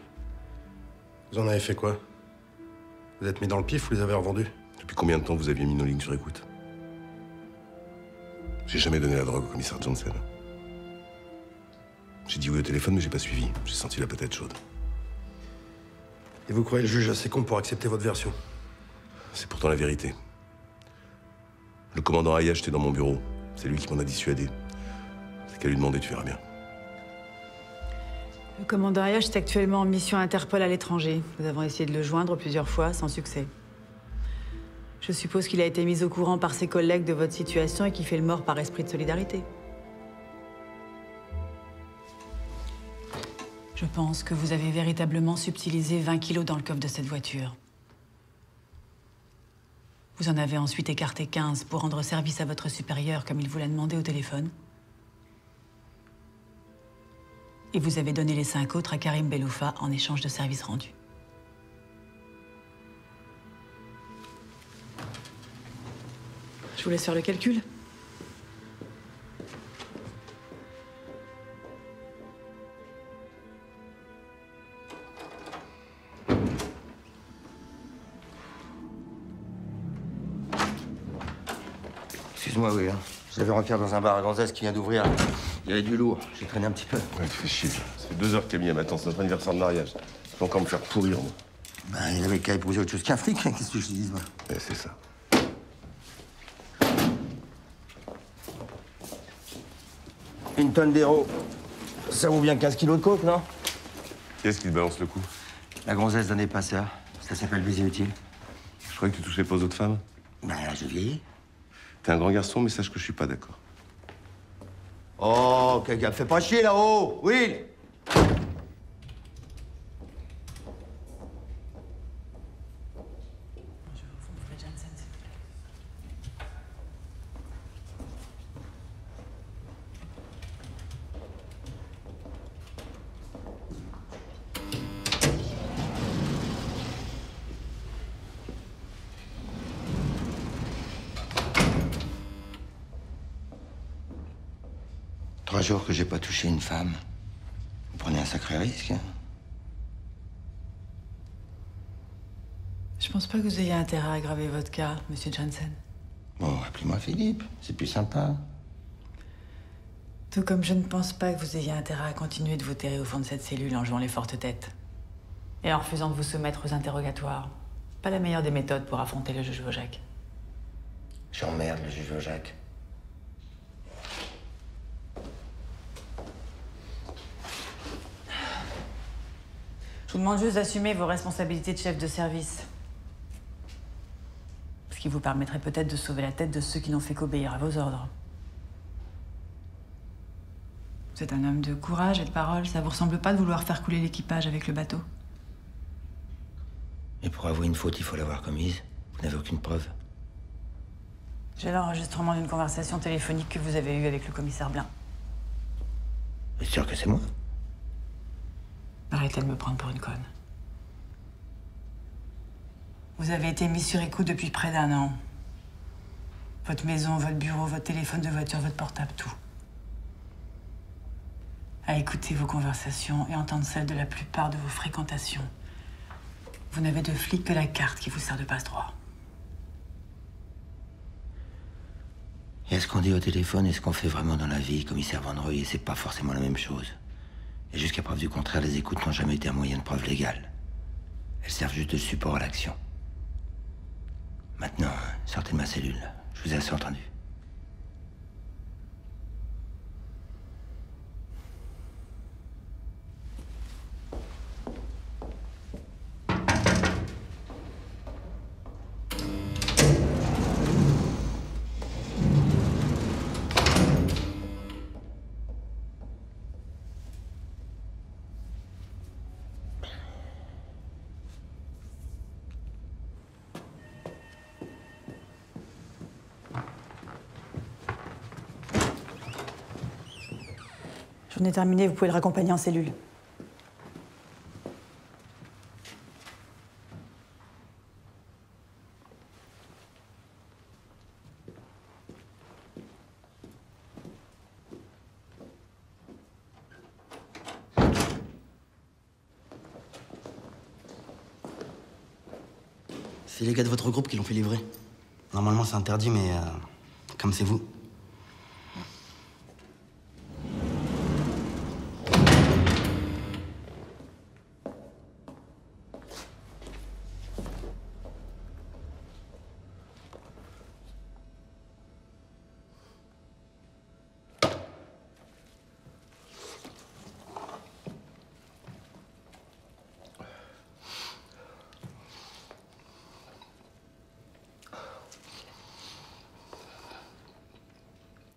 Vous en avez fait quoi? Vous êtes mis dans le pif ou les avez revendus? Depuis combien de temps vous aviez mis nos lignes sur écoute? J'ai jamais donné la drogue au commissaire Johnson. J'ai dit oui au téléphone, mais j'ai pas suivi. J'ai senti la patate chaude. Et vous croyez le juge assez con pour accepter votre version? C'est pourtant la vérité. Le commandant Ayash était dans mon bureau. C'est lui qui m'en a dissuadé. C'est qu'à lui demander, tu verras bien. Le commandant Ayash est actuellement en mission Interpol à l'étranger. Nous avons essayé de le joindre plusieurs fois, sans succès. Je suppose qu'il a été mis au courant par ses collègues de votre situation et qu'il fait le mort par esprit de solidarité. Je pense que vous avez véritablement subtilisé 20 kilos dans le coffre de cette voiture. Vous en avez ensuite écarté 15 pour rendre service à votre supérieur comme il vous l'a demandé au téléphone. Et vous avez donné les 5 autres à Karim Beloufa en échange de services rendus. Je vous laisse faire le calcul. Excuse-moi, oui. Hein. Je l'avais rencontré dans un bar à Gonzès qui vient d'ouvrir. Il y avait du lourd. J'ai traîné un petit peu. Ouais, tu fais chier. Ça fait 2 heures qu'Camille m'attend. C'est notre anniversaire de mariage. Je vais encore me faire pourrir, moi. Ben, il avait qu'à épouser autre chose qu'un flic. Hein. Qu'est-ce que je te dis, moi? Ouais, c'est ça. Une tonne d'héros. Ça vaut bien 15 kilos de coke, non? Qu'est-ce qui te balance le coup? La gonzesse d'un passeur. Ça s'appelle baiser utile. Je croyais que tu touchais pas aux autres femmes. Ben, je vieillis. T'es un grand garçon, mais sache que je suis pas d'accord. Oh, quelqu'un me fait pas chier là-haut! Will! Trois jours que j'ai pas touché une femme. Vous prenez un sacré risque, hein? Je pense pas que vous ayez intérêt à aggraver votre cas, monsieur Janssen. Bon, appelez-moi Philippe, c'est plus sympa. Tout comme je ne pense pas que vous ayez intérêt à continuer de vous terrer au fond de cette cellule en jouant les fortes têtes. Et en refusant de vous soumettre aux interrogatoires. Pas la meilleure des méthodes pour affronter le juge Vaujac. J'emmerde le juge Vaujac. Je vous demande juste d'assumer vos responsabilités de chef de service. Ce qui vous permettrait peut-être de sauver la tête de ceux qui n'ont fait qu'obéir à vos ordres. Vous êtes un homme de courage et de parole. Ça vous ressemble pas de vouloir faire couler l'équipage avec le bateau? Et pour avouer une faute, il faut l'avoir commise. Vous n'avez aucune preuve. J'ai l'enregistrement d'une conversation téléphonique que vous avez eue avec le commissaire Blin. Vous êtes sûr que c'est moi? Arrêtez de me prendre pour une conne. Vous avez été mis sur écoute depuis près d'1 an. Votre maison, votre bureau, votre téléphone de voiture, votre portable, tout. À écouter vos conversations et entendre celles de la plupart de vos fréquentations. Vous n'avez de flic que la carte qui vous sert de passe-droit. Et est-ce qu'on dit au téléphone et ce qu'on fait vraiment dans la vie, commissaire Van Roy, c'est pas forcément la même chose. Et jusqu'à preuve du contraire, les écoutes n'ont jamais été un moyen de preuve légale. Elles servent juste de support à l'action. Maintenant, sortez de ma cellule. Je vous ai assez entendu. J'en ai terminé, vous pouvez le raccompagner en cellule. C'est les gars de votre groupe qui l'ont fait livrer. Normalement, c'est interdit, mais comme c'est vous.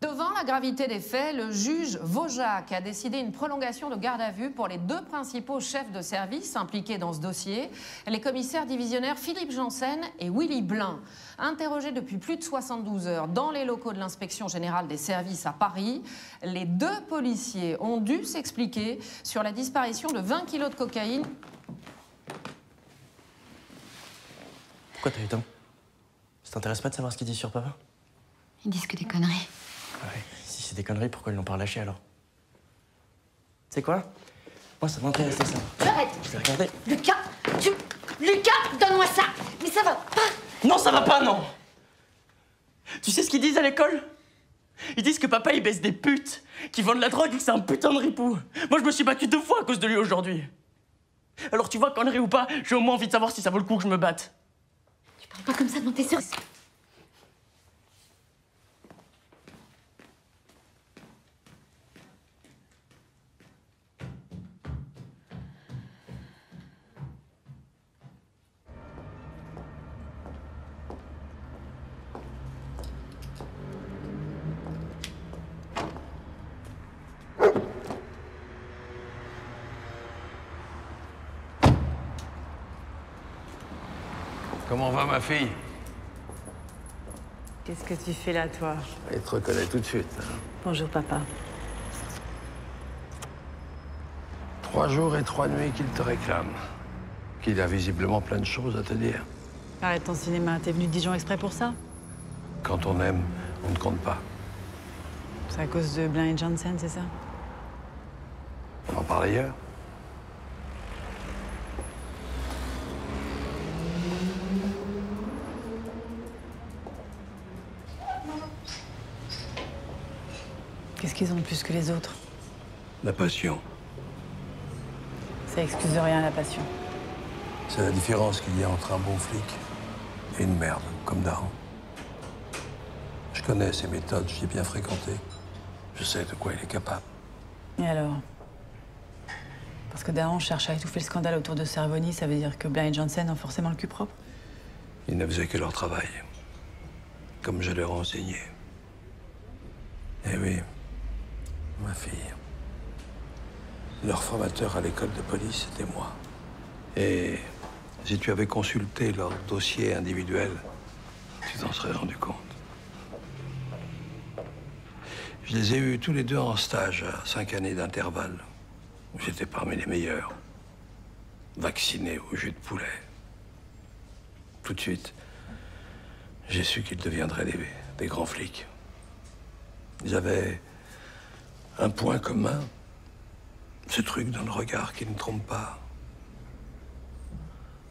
Devant la gravité des faits, le juge Vaujac a décidé une prolongation de garde à vue pour les 2 principaux chefs de service impliqués dans ce dossier, les commissaires divisionnaires Philippe Janssen et Willy Blin. Interrogés depuis plus de 72 heures dans les locaux de l'inspection générale des services à Paris, les 2 policiers ont dû s'expliquer sur la disparition de 20 kilos de cocaïne. Pourquoi t'as éteint? Ça t'intéresse pas de savoir ce qu'ils disent sur papa? Ils disent que des conneries. Ouais, si c'est des conneries, pourquoi ils l'ont pas relâché alors? Tu sais quoi? Moi, ça m'intéresse de savoir. Arrête! Je vais regarder. Lucas! Lucas, donne-moi ça! Mais ça va pas! Non, ça va pas, non! Tu sais ce qu'ils disent à l'école? Ils disent que papa, il baisse des putes, qui vendent la drogue et que c'est un putain de ripou. Moi, je me suis battu 2 fois à cause de lui aujourd'hui. Alors, tu vois, connerie ou pas, j'ai au moins envie de savoir si ça vaut le coup que je me batte. Tu parles pas comme ça devant tes sœurs. Comment va ma fille? Qu'est-ce que tu fais là, toi? Elle te reconnaît tout de suite. Hein. Bonjour, papa. 3 jours et 3 nuits qu'il te réclame. Qu'il a visiblement plein de choses à te dire. Arrête ton cinéma. T'es venu de Dijon exprès pour ça? Quand on aime, on ne compte pas. C'est à cause de Blain et Janssen, c'est ça? On en parle ailleurs. Qu'est-ce qu'ils ont de plus que les autres? La passion. Ça excuse de rien, la passion. C'est la différence qu'il y a entre un bon flic et une merde, comme Dahan. Je connais ses méthodes, je l'ai bien fréquenté. Je sais de quoi il est capable. Et alors? Parce que Dahan cherche à étouffer le scandale autour de Cervoni, ça veut dire que Blain et Janssen ont forcément le cul propre? Ils ne faisaient que leur travail, comme je leur ai enseigné. Eh oui, ma fille. Leur formateur à l'école de police, c'était moi. Et si tu avais consulté leur dossier individuel, tu t'en serais rendu compte. Je les ai eus tous les deux en stage à 5 années d'intervalle. J'étais parmi les meilleurs. Vaccinés au jus de poulet. Tout de suite, j'ai su qu'ils deviendraient des grands flics. Ils avaient un point commun. Ce truc dans le regard qui ne trompe pas.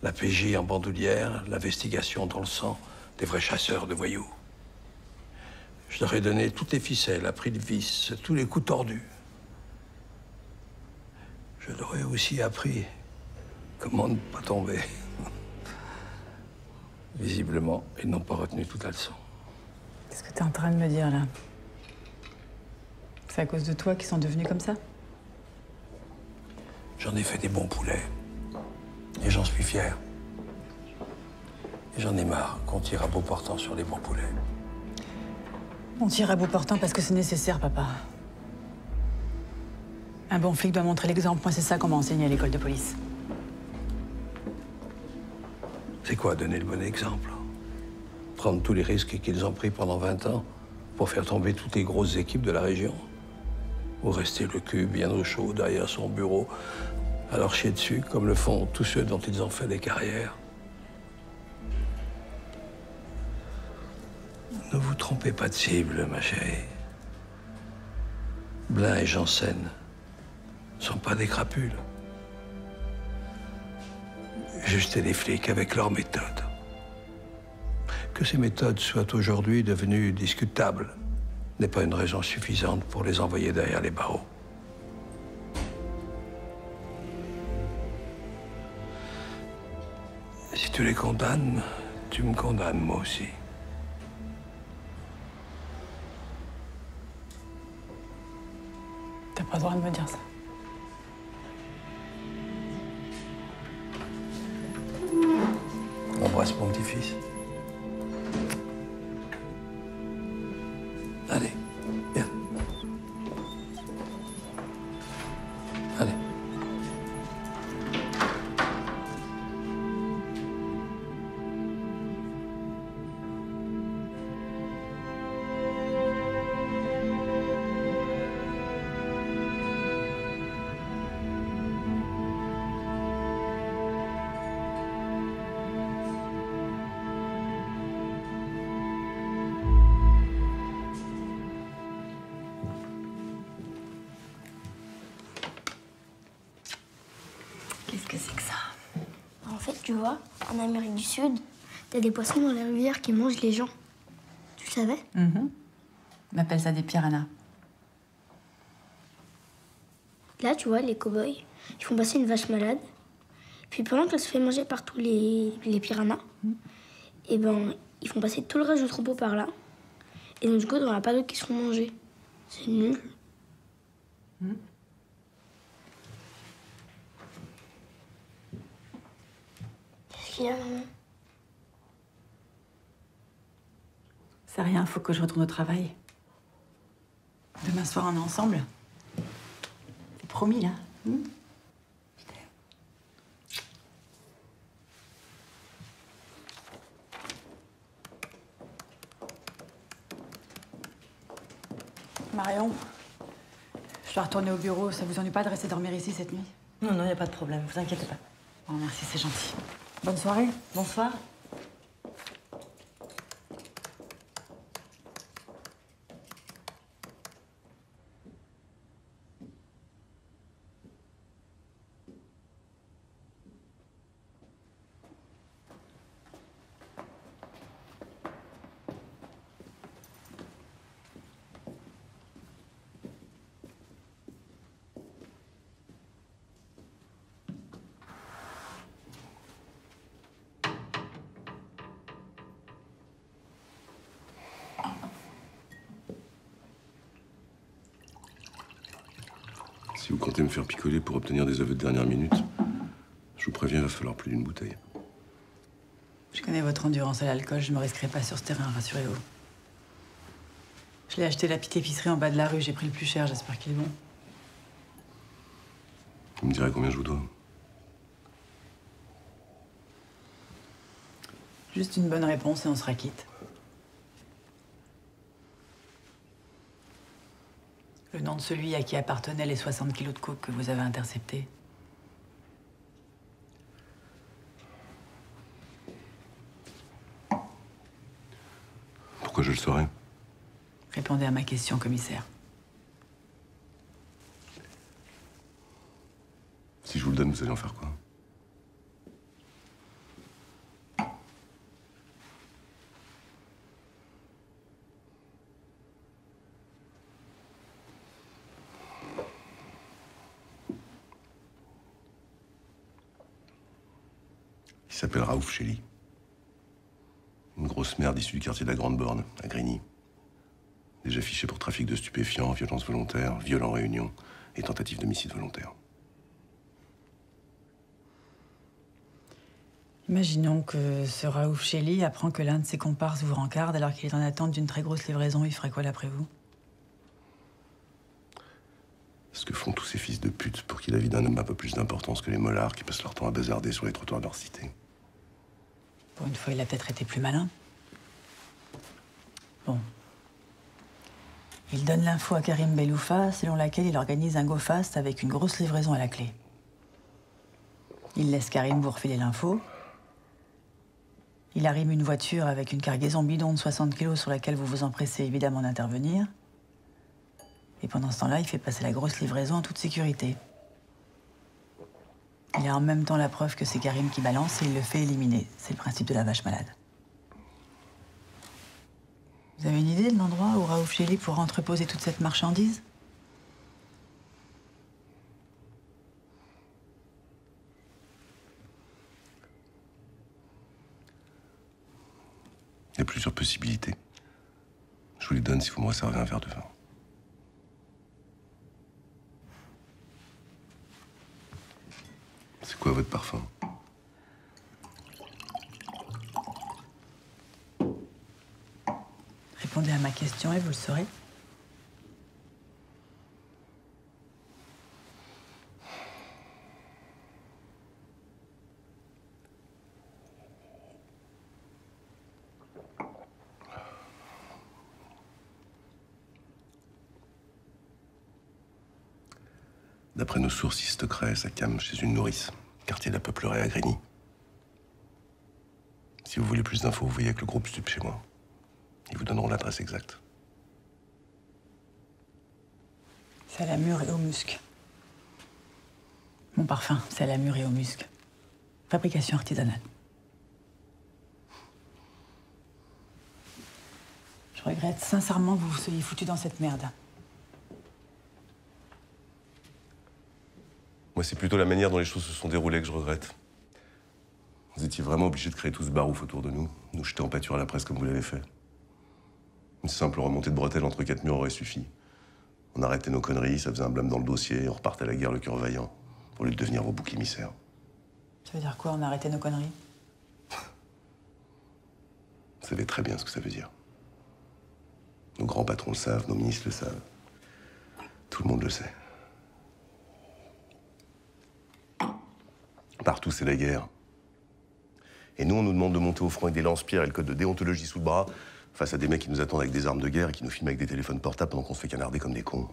La PJ en bandoulière, l'investigation dans le sang des vrais chasseurs de voyous. Je leur ai donné toutes les ficelles, à prix de vis, tous les coups tordus. Je leur ai aussi appris comment ne pas tomber. Visiblement, ils n'ont pas retenu toute la leçon. Qu'est-ce que t'es en train de me dire, là? C'est à cause de toi qu'ils sont devenus comme ça? J'en ai fait des bons poulets. Et j'en suis fier. Et j'en ai marre qu'on tire à bout portant sur les bons poulets. On tire à bout portant parce que c'est nécessaire, papa. Un bon flic doit montrer l'exemple. Moi, c'est ça qu'on m'a enseigné à l'école de police. C'est quoi donner le bon exemple? Prendre tous les risques qu'ils ont pris pendant 20 ans pour faire tomber toutes les grosses équipes de la région? Ou rester le cul bien au chaud derrière son bureau, à leur chier dessus, comme le font tous ceux dont ils ont fait des carrières? Ne vous trompez pas de cible, ma chérie. Blain et Janssen ne sont pas des crapules. Juste des flics avec leurs méthodes. Que ces méthodes soient aujourd'hui devenues discutables n'est pas une raison suffisante pour les envoyer derrière les barreaux. Si tu les condamnes, tu me condamnes moi aussi. T'as pas le droit de me dire ça. Embrasse mon petit-fils. Allez, viens. Allez. Qu'est-ce que c'est que ça? En fait, tu vois, en Amérique du Sud, t'as des poissons dans les rivières qui mangent les gens. Tu le savais? On appelle ça des piranhas. Là, tu vois, les cow-boys, ils font passer une vache malade. Puis pendant qu'elle se fait manger par tous les piranhas, et ben, ils font passer tout le reste du troupeau par là. Et donc, du coup, on n'a pas d'autres qui se font manger. C'est nul. Qu'est-ce qu'il y a, maman? C'est rien, faut que je retourne au travail. Demain soir, on est ensemble. C'est promis, là. Marion, je dois retourner au bureau. Ça vous ennuie pas de rester dormir ici cette nuit? Non, non, y a pas de problème, vous inquiétez pas. Oh, merci, c'est gentil. Bonne soirée. Bonsoir. Si vous comptez me faire picoler pour obtenir des aveux de dernière minute, je vous préviens, il va falloir plus d'une bouteille. Je connais votre endurance à l'alcool, je me risquerai pas sur ce terrain, rassurez-vous. Je l'ai acheté à la petite épicerie en bas de la rue, j'ai pris le plus cher, j'espère qu'il est bon. Vous me direz combien je vous dois? Juste une bonne réponse et on sera quitte. Le nom de celui à qui appartenaient les 60 kilos de coke que vous avez interceptés. Pourquoi je le saurais? Répondez à ma question, commissaire. Si je vous le donne, vous allez en faire quoi? Il s'appelle Raouf Chély. Une grosse merde issue du quartier de la Grande Borne, à Grigny. Déjà fiché pour trafic de stupéfiants, violence volontaire, viol en réunion et tentative d'homicide volontaire. Imaginons que ce Raouf Chély apprend que l'un de ses comparses vous rencarde alors qu'il est en attente d'une très grosse livraison. Il ferait quoi d'après vous? Ce que font tous ces fils de pute pour qu'il y ait la vie d'un homme un peu plus d'importance que les mollards qui passent leur temps à bazarder sur les trottoirs de leur cité. Pour une fois, il a peut-être été plus malin. Bon. Il donne l'info à Karim Beloufa, selon laquelle il organise un go-fast avec une grosse livraison à la clé. Il laisse Karim vous refiler l'info. Il arrime une voiture avec une cargaison bidon de 60 kilos sur laquelle vous vous empressez évidemment d'intervenir. Et pendant ce temps-là, il fait passer la grosse livraison en toute sécurité. Il a en même temps la preuve que c'est Karim qui balance et il le fait éliminer. C'est le principe de la vache malade. Vous avez une idée de l'endroit où Raouf Chély pourra entreposer toute cette marchandise? Il y a plusieurs possibilités. Je vous les donne si vous me resservez un verre de vin. C'est quoi votre parfum? Répondez à ma question et vous le saurez. D'après nos sources, il stockerait sa cam chez une nourrice, quartier de la Peuplerée à Grigny. Si vous voulez plus d'infos, vous voyez avec le groupe Stup chez moi. Ils vous donneront l'adresse exacte. C'est à la mûre et au musc. Mon parfum, c'est à la mûre et au musc. Fabrication artisanale. Je regrette sincèrement que vous vous soyez foutu dans cette merde. Moi, c'est plutôt la manière dont les choses se sont déroulées que je regrette. Vous étiez vraiment obligé de créer tout ce barouf autour de nous, nous jeter en pâture à la presse comme vous l'avez fait. Une simple remontée de bretelles entre 4 murs aurait suffi. On arrêtait nos conneries, ça faisait un blâme dans le dossier, et on repartait à la guerre le cœur vaillant, au lieu de devenir vos boucs émissaires. Ça veut dire quoi, on a arrêté nos conneries? Vous savez très bien ce que ça veut dire. Nos grands patrons le savent, nos ministres le savent. Tout le monde le sait. Partout, c'est la guerre. Et nous, on nous demande de monter au front avec des lance-pierres et le code de déontologie sous le bras, face à des mecs qui nous attendent avec des armes de guerre et qui nous filment avec des téléphones portables pendant qu'on se fait canarder comme des cons.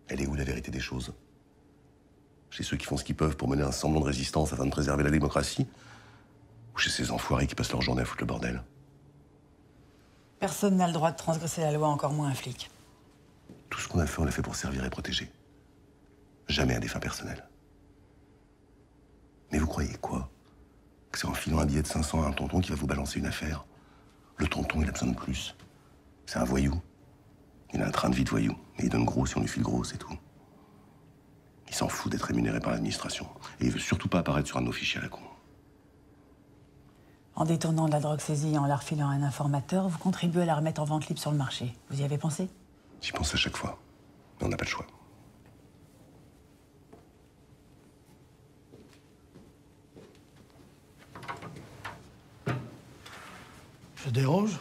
Elle est où la vérité des choses? Chez ceux qui font ce qu'ils peuvent pour mener un semblant de résistance afin de préserver la démocratie? Ou chez ces enfoirés qui passent leur journée à foutre le bordel? Personne n'a le droit de transgresser la loi, encore moins un flic. Tout ce qu'on a fait, on l'a fait pour servir et protéger. Jamais à des fins personnelles. Mais vous croyez quoi? Que c'est en filant un billet de 500 à un tonton qui va vous balancer une affaire? Le tonton, il a besoin de plus. C'est un voyou. Il a un train de vie de voyou. Et il donne gros si on lui file gros, c'est tout. Il s'en fout d'être rémunéré par l'administration. Et il veut surtout pas apparaître sur un de nos fichiers à la con. En détournant de la drogue saisie et en la refilant à un informateur, vous contribuez à la remettre en vente libre sur le marché. Vous y avez pensé? J'y pense à chaque fois. Mais on n'a pas le choix. Je dérange?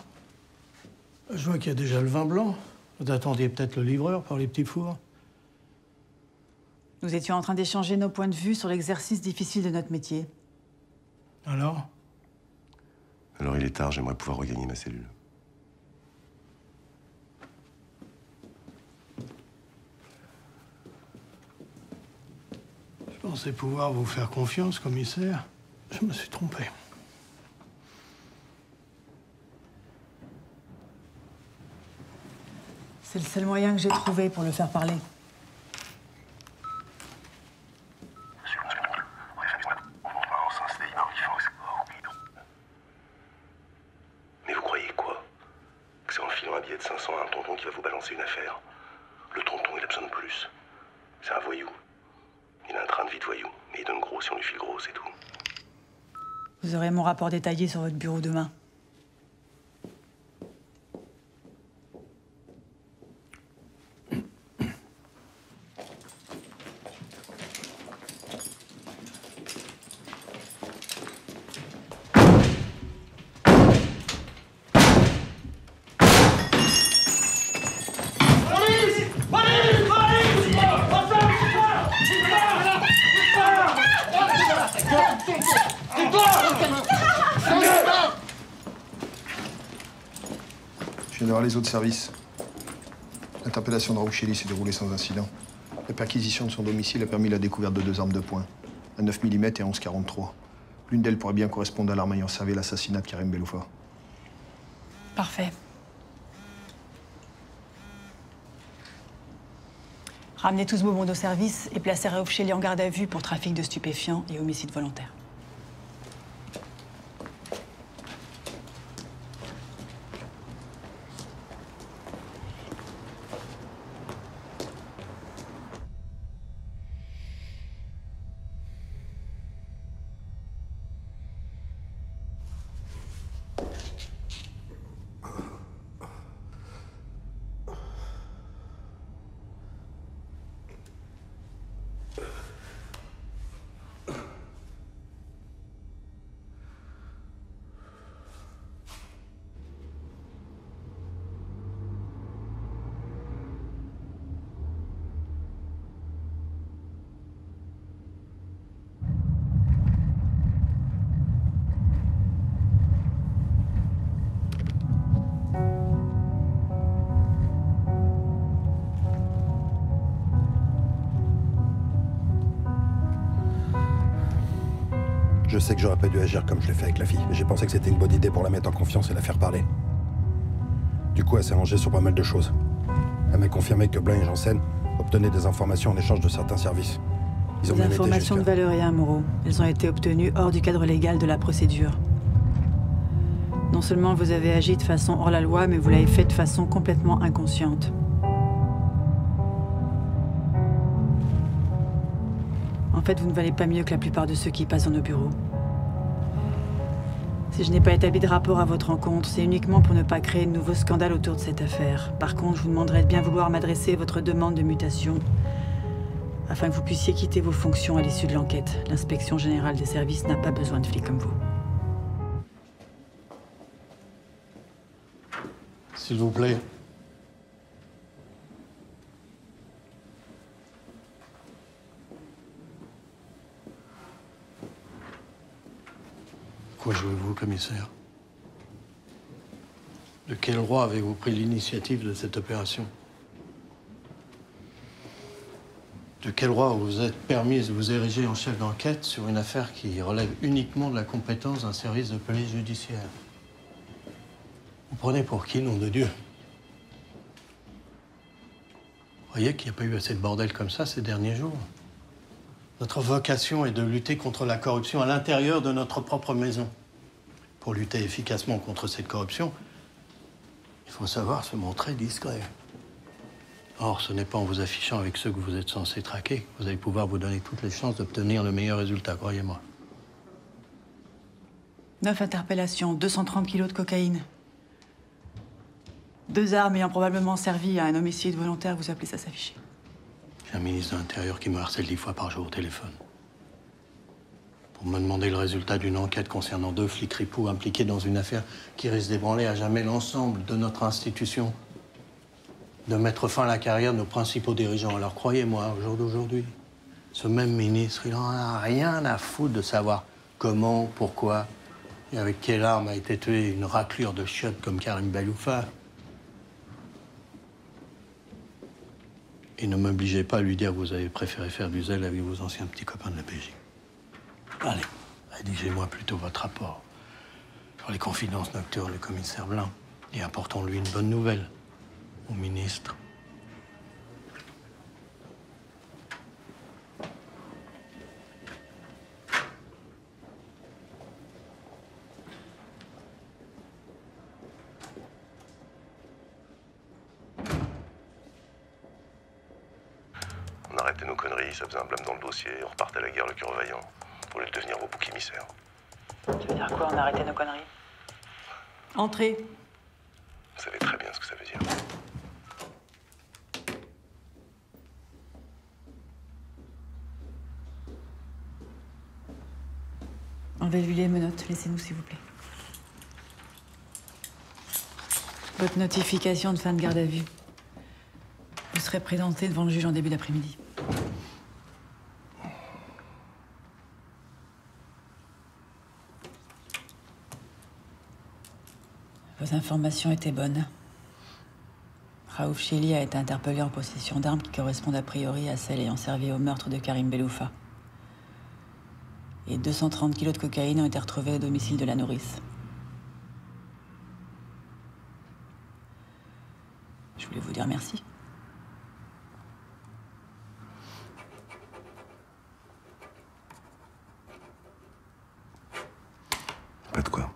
Je vois qu'il y a déjà le vin blanc. Vous attendiez peut-être le livreur pour les petits fours. Nous étions en train d'échanger nos points de vue sur l'exercice difficile de notre métier. Alors il est tard, j'aimerais pouvoir regagner ma cellule. Je pensais pouvoir vous faire confiance, commissaire. Je me suis trompé. C'est le seul moyen que j'ai trouvé pour le faire parler. Mais vous croyez quoi? Que c'est en filant un billet de 500 à un tonton qui va vous balancer une affaire? Le tonton, il a besoin de plus. C'est un voyou. Il a un train de vie de voyou. Mais il donne gros si on lui file gros, c'est tout. Vous aurez mon rapport détaillé sur votre bureau demain. Je viens de voir les autres services. L'interpellation de Raoucheli s'est déroulée sans incident. La perquisition de son domicile a permis la découverte de 2 armes de poing, un 9 mm et un 11-43. L'une d'elles pourrait bien correspondre à l'arme ayant servi à l'assassinat de Karim Beloufa. Parfait. Ramenez tous vos bons au service et placez Raoucheli en garde à vue pour trafic de stupéfiants et homicide volontaire. Je sais que j'aurais pas dû agir comme je l'ai fait avec la fille, mais j'ai pensé que c'était une bonne idée pour la mettre en confiance et la faire parler. Du coup, elle s'est rangée sur pas mal de choses. Elle m'a confirmé que Blain et Janssen obtenaient des informations en échange de certains services. Ils ont Des même été informations de jusqu'à... valeur et Moreau. Elles ont été obtenues hors du cadre légal de la procédure. Non seulement vous avez agi de façon hors la loi, mais vous l'avez fait de façon complètement inconsciente. En fait, vous ne valez pas mieux que la plupart de ceux qui passent dans nos bureaux. Si je n'ai pas établi de rapport à votre encontre, c'est uniquement pour ne pas créer de nouveaux scandales autour de cette affaire. Par contre, je vous demanderai de bien vouloir m'adresser votre demande de mutation afin que vous puissiez quitter vos fonctions à l'issue de l'enquête. L'inspection générale des services n'a pas besoin de flics comme vous. S'il vous plaît. Quoi jouez-vous, commissaire? De quel droit avez-vous pris l'initiative de cette opération? De quel droit vous êtes permis de vous ériger en chef d'enquête sur une affaire qui relève uniquement de la compétence d'un service de police judiciaire? Vous prenez pour qui, nom de Dieu? Vous voyez qu'il n'y a pas eu assez de bordel comme ça ces derniers jours? Notre vocation est de lutter contre la corruption à l'intérieur de notre propre maison. Pour lutter efficacement contre cette corruption, il faut savoir se montrer discret. Or, ce n'est pas en vous affichant avec ceux que vous êtes censés traquer que vous allez pouvoir vous donner toutes les chances d'obtenir le meilleur résultat, croyez-moi. 9 interpellations, 230 kilos de cocaïne. 2 armes ayant probablement servi à un homicide volontaire, vous appelez ça s'afficher? J'ai un ministre de l'Intérieur qui me harcèle 10 fois par jour au téléphone. Pour me demander le résultat d'une enquête concernant 2 flics ripoux impliqués dans une affaire qui risque d'ébranler à jamais l'ensemble de notre institution. De mettre fin à la carrière de nos principaux dirigeants. Alors croyez-moi, au jour d'aujourd'hui, ce même ministre, il n'en a rien à foutre de savoir comment, pourquoi et avec quelle arme a été tuée une raclure de chiottes comme Karim Beloufa. Et ne m'obligez pas à lui dire que vous avez préféré faire du zèle avec vos anciens petits copains de la PJ. Allez, rédigez-moi plutôt votre rapport sur les confidences nocturnes du commissaire Blin et apportons-lui une bonne nouvelle au ministre. On arrêtait nos conneries, ça faisait un blâme dans le dossier, on repartait à la guerre le cœur vaillant. Au lieu de devenir vos boucs émissaires. Ça veut dire quoi, on a arrêté nos conneries? Entrez. Vous savez très bien ce que ça veut dire. Enlevez-lui les menottes, laissez-nous s'il vous plaît. Votre notification de fin de garde à vue. Vous serez présenté devant le juge en début d'après-midi. Vos informations étaient bonnes. Raouf Cheli a été interpellé en possession d'armes qui correspondent a priori à celles ayant servi au meurtre de Karim Beloufa. Et 230 kilos de cocaïne ont été retrouvés au domicile de la nourrice. Je voulais vous dire merci. Pas de quoi.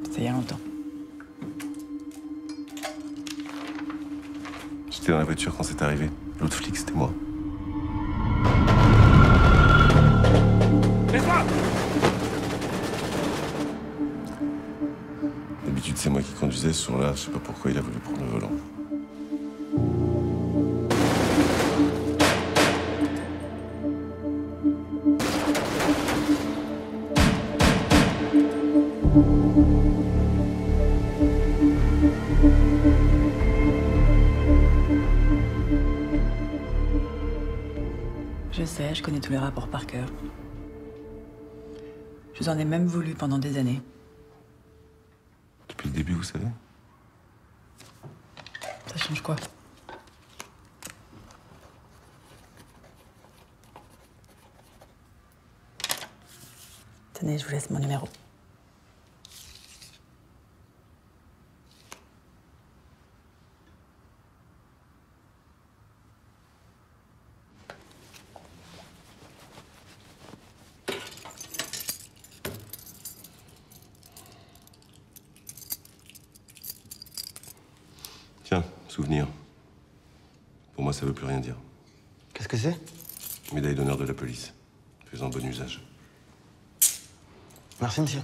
C'était il y a longtemps. J'étais dans la voiture quand c'est arrivé. L'autre flic, c'était moi. Laisse-moi! D'habitude, c'est moi qui conduisais ce jour-là. Je sais pas pourquoi il a voulu prendre le volant. Je sais, je connais tous les rapports par cœur. Je vous en ai même voulu pendant des années. Depuis le début, vous savez? Ça change quoi? Tenez, je vous laisse mon numéro. Souvenir. Pour moi, ça veut plus rien dire. Qu'est-ce que c'est? Médaille d'honneur de la police. Faisant bon usage. Merci, monsieur.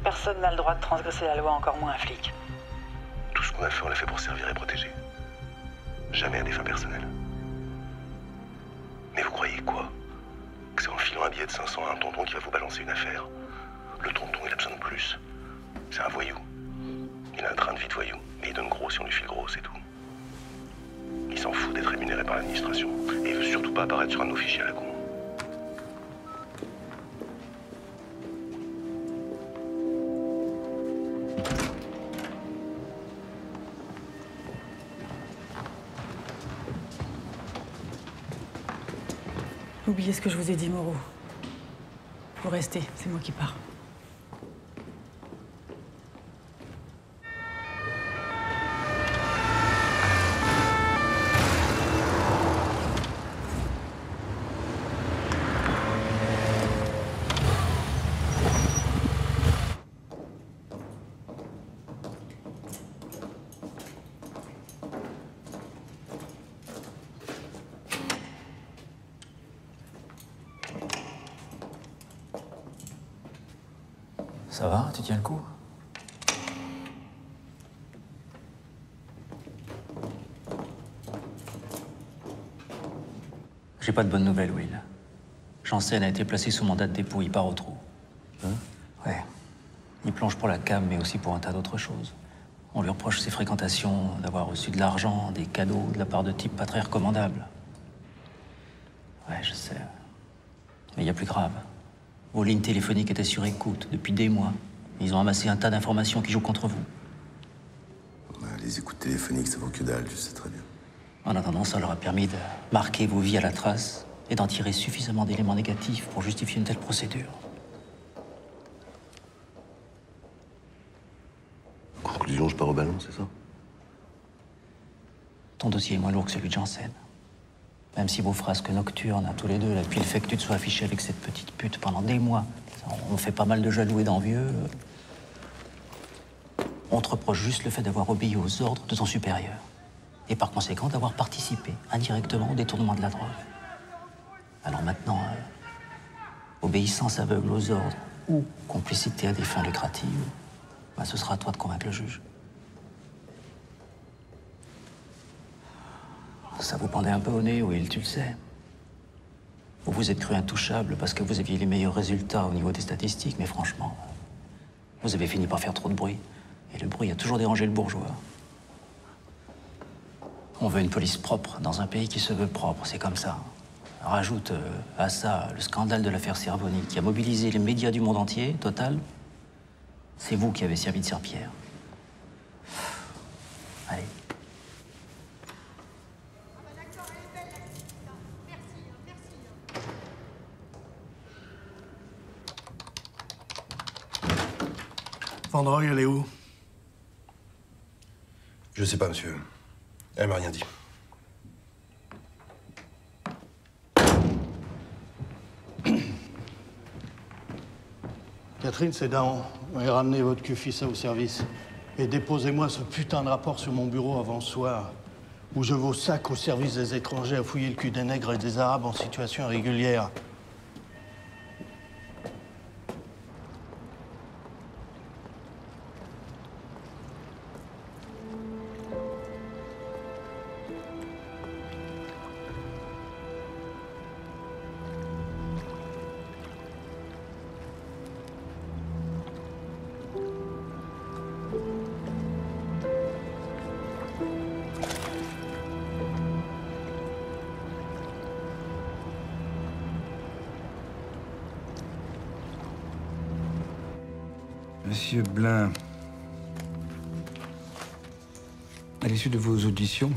Personne n'a le droit de transgresser la loi, encore moins un flic. Tout ce qu'on a fait, on l'a fait pour servir et protéger. Jamais à des fins personnelles. Mais vous croyez quoi? Que c'est en filant un billet de 500 à un tonton qui va vous balancer une affaire? Le tonton, il a besoin de plus. C'est un voyou. Il a un train de vie de voyou. Mais il donne gros si on lui file gros, c'est tout. Il s'en fout d'être rémunéré par l'administration. Et il veut surtout pas apparaître sur un de nos fichiers à la con. Oubliez ce que je vous ai dit, Moreau. Vous restez, c'est moi qui pars. Ça va? Tu tiens le coup? J'ai pas de bonnes nouvelles, Will. Janssen a été placé sous mandat de dépôt, il part au trou. Ouais. Il plonge pour la cam, mais aussi pour un tas d'autres choses. On lui reproche ses fréquentations, d'avoir reçu de l'argent, des cadeaux de la part de types pas très recommandables. Ouais, je sais. Mais il y a plus grave. Vos lignes téléphoniques étaient sur écoute depuis des mois. Ils ont amassé un tas d'informations qui jouent contre vous. Les écoutes téléphoniques, ça vaut que dalle, tu sais très bien. En attendant, ça leur a permis de marquer vos vies à la trace et d'en tirer suffisamment d'éléments négatifs pour justifier une telle procédure. Conclusion, je pars au ballon, c'est ça? Ton dossier est moins lourd que celui de Janssen. Même si vos frasques nocturnes, à tous les deux, là, puis le fait que tu te sois affiché avec cette petite pute pendant des mois, on fait pas mal de jaloux et d'envieux. On te reproche juste le fait d'avoir obéi aux ordres de ton supérieur. Et par conséquent, d'avoir participé indirectement au détournement de la drogue. Alors maintenant, obéissance aveugle aux ordres ou complicité à des fins lucratives, bah, ce sera à toi de convaincre le juge. Ça vous pendait un peu au nez, Will, tu le sais. Vous vous êtes cru intouchable parce que vous aviez les meilleurs résultats au niveau des statistiques, mais franchement, vous avez fini par faire trop de bruit. Et le bruit a toujours dérangé le bourgeois. On veut une police propre dans un pays qui se veut propre, c'est comme ça. Rajoute à ça le scandale de l'affaire Cervoni qui a mobilisé les médias du monde entier, Total. C'est vous qui avez servi de serpillière. Allez. Vandroy, elle est où? Je sais pas, monsieur. Elle m'a rien dit. Catherine, c'est Dahan. Ouais, ramenez votre cul-fils au service. Et déposez-moi ce putain de rapport sur mon bureau avant ce soir, où je vous sac au service des étrangers à fouiller le cul des nègres et des arabes en situation irrégulière. Monsieur Blin, à l'issue de vos auditions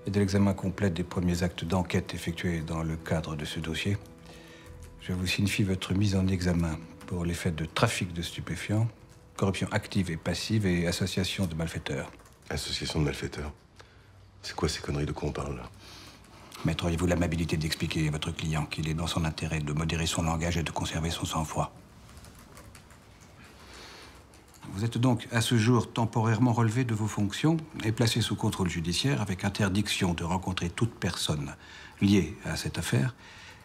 et de l'examen complet des premiers actes d'enquête effectués dans le cadre de ce dossier, je vous signifie votre mise en examen pour les faits de trafic de stupéfiants, corruption active et passive et association de malfaiteurs. Association de malfaiteurs? C'est quoi ces conneries? De quoi on parle, là? Maître, auriez-vous l'amabilité d'expliquer à votre client qu'il est dans son intérêt de modérer son langage et de conserver son sang-froid? Vous êtes donc, à ce jour, temporairement relevé de vos fonctions et placé sous contrôle judiciaire avec interdiction de rencontrer toute personne liée à cette affaire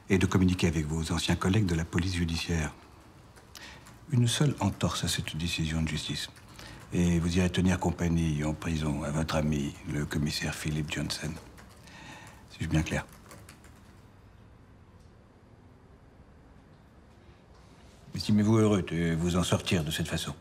et de communiquer avec vos anciens collègues de la police judiciaire. Une seule entorse à cette décision de justice. Et vous irez tenir compagnie en prison à votre ami, le commissaire Philip Johnson. Suis-je bien clair? Estimez-vous heureux de vous en sortir de cette façon?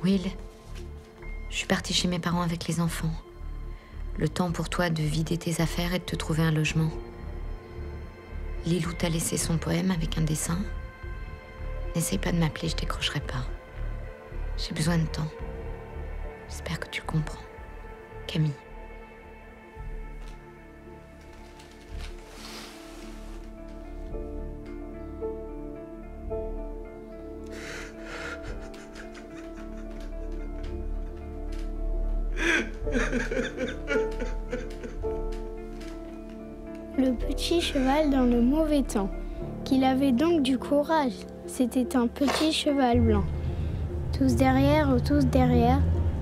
Will, je suis partie chez mes parents avec les enfants. Le temps pour toi de vider tes affaires et de te trouver un logement. Lilou t'a laissé son poème avec un dessin. N'essaye pas de m'appeler, je décrocherai pas. J'ai besoin de temps. J'espère que tu comprends. Camille. Le petit cheval dans le mauvais temps, qu'il avait donc du courage, c'était un petit cheval blanc. Tous derrière,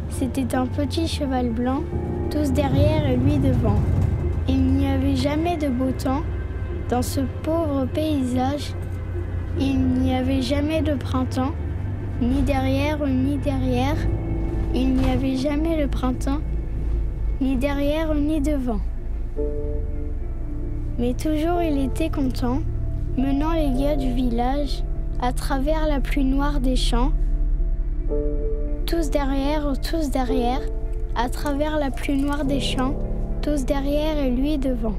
c'était un petit cheval blanc, tous derrière et lui devant. Il n'y avait jamais de beau temps dans ce pauvre paysage, il n'y avait jamais de printemps, ni derrière, il n'y avait jamais le printemps, ni derrière ni devant. Mais toujours il était content, menant les gars du village à travers la pluie noire des champs. Tous derrière, à travers la pluie noire des champs, tous derrière et lui devant.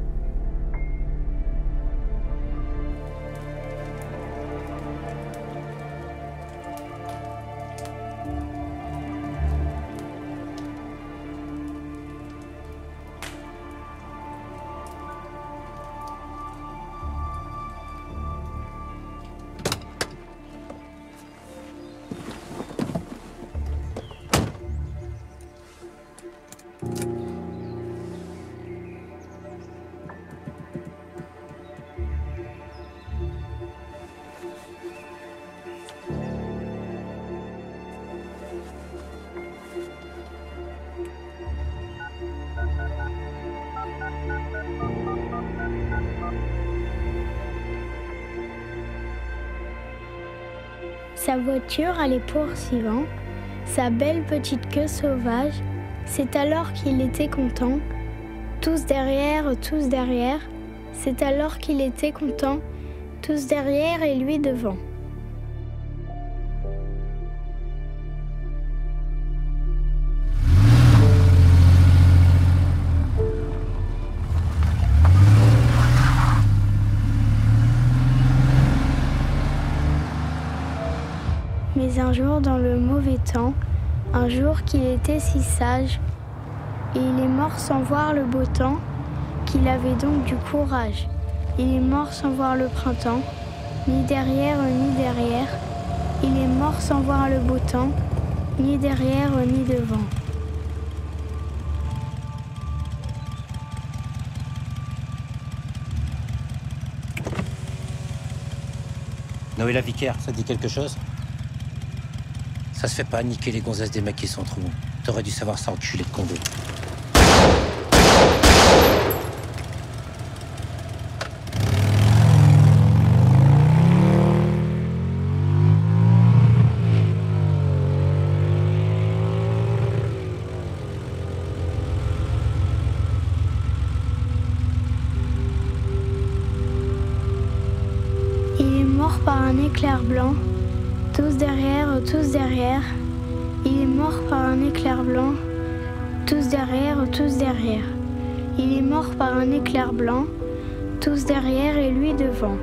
Sa voiture allait poursuivant, sa belle petite queue sauvage. C'est alors qu'il était content, tous derrière, c'est alors qu'il était content, tous derrière et lui devant. Mais un jour dans le mauvais temps, un jour qu'il était si sage, et il est mort sans voir le beau temps, qu'il avait donc du courage. Il est mort sans voir le printemps, ni derrière, il est mort sans voir le beau temps, ni derrière, ni devant. Noëlla Vicaire, ça te dit quelque chose? Ça se fait pas niquer les gonzesses des mecs qui sont trop bons. T'aurais dû savoir ça, enculé de Congo. Il est mort par un éclair blanc, tous derrière, il est mort par un éclair blanc, tous derrière, il est mort par un éclair blanc, tous derrière et lui devant.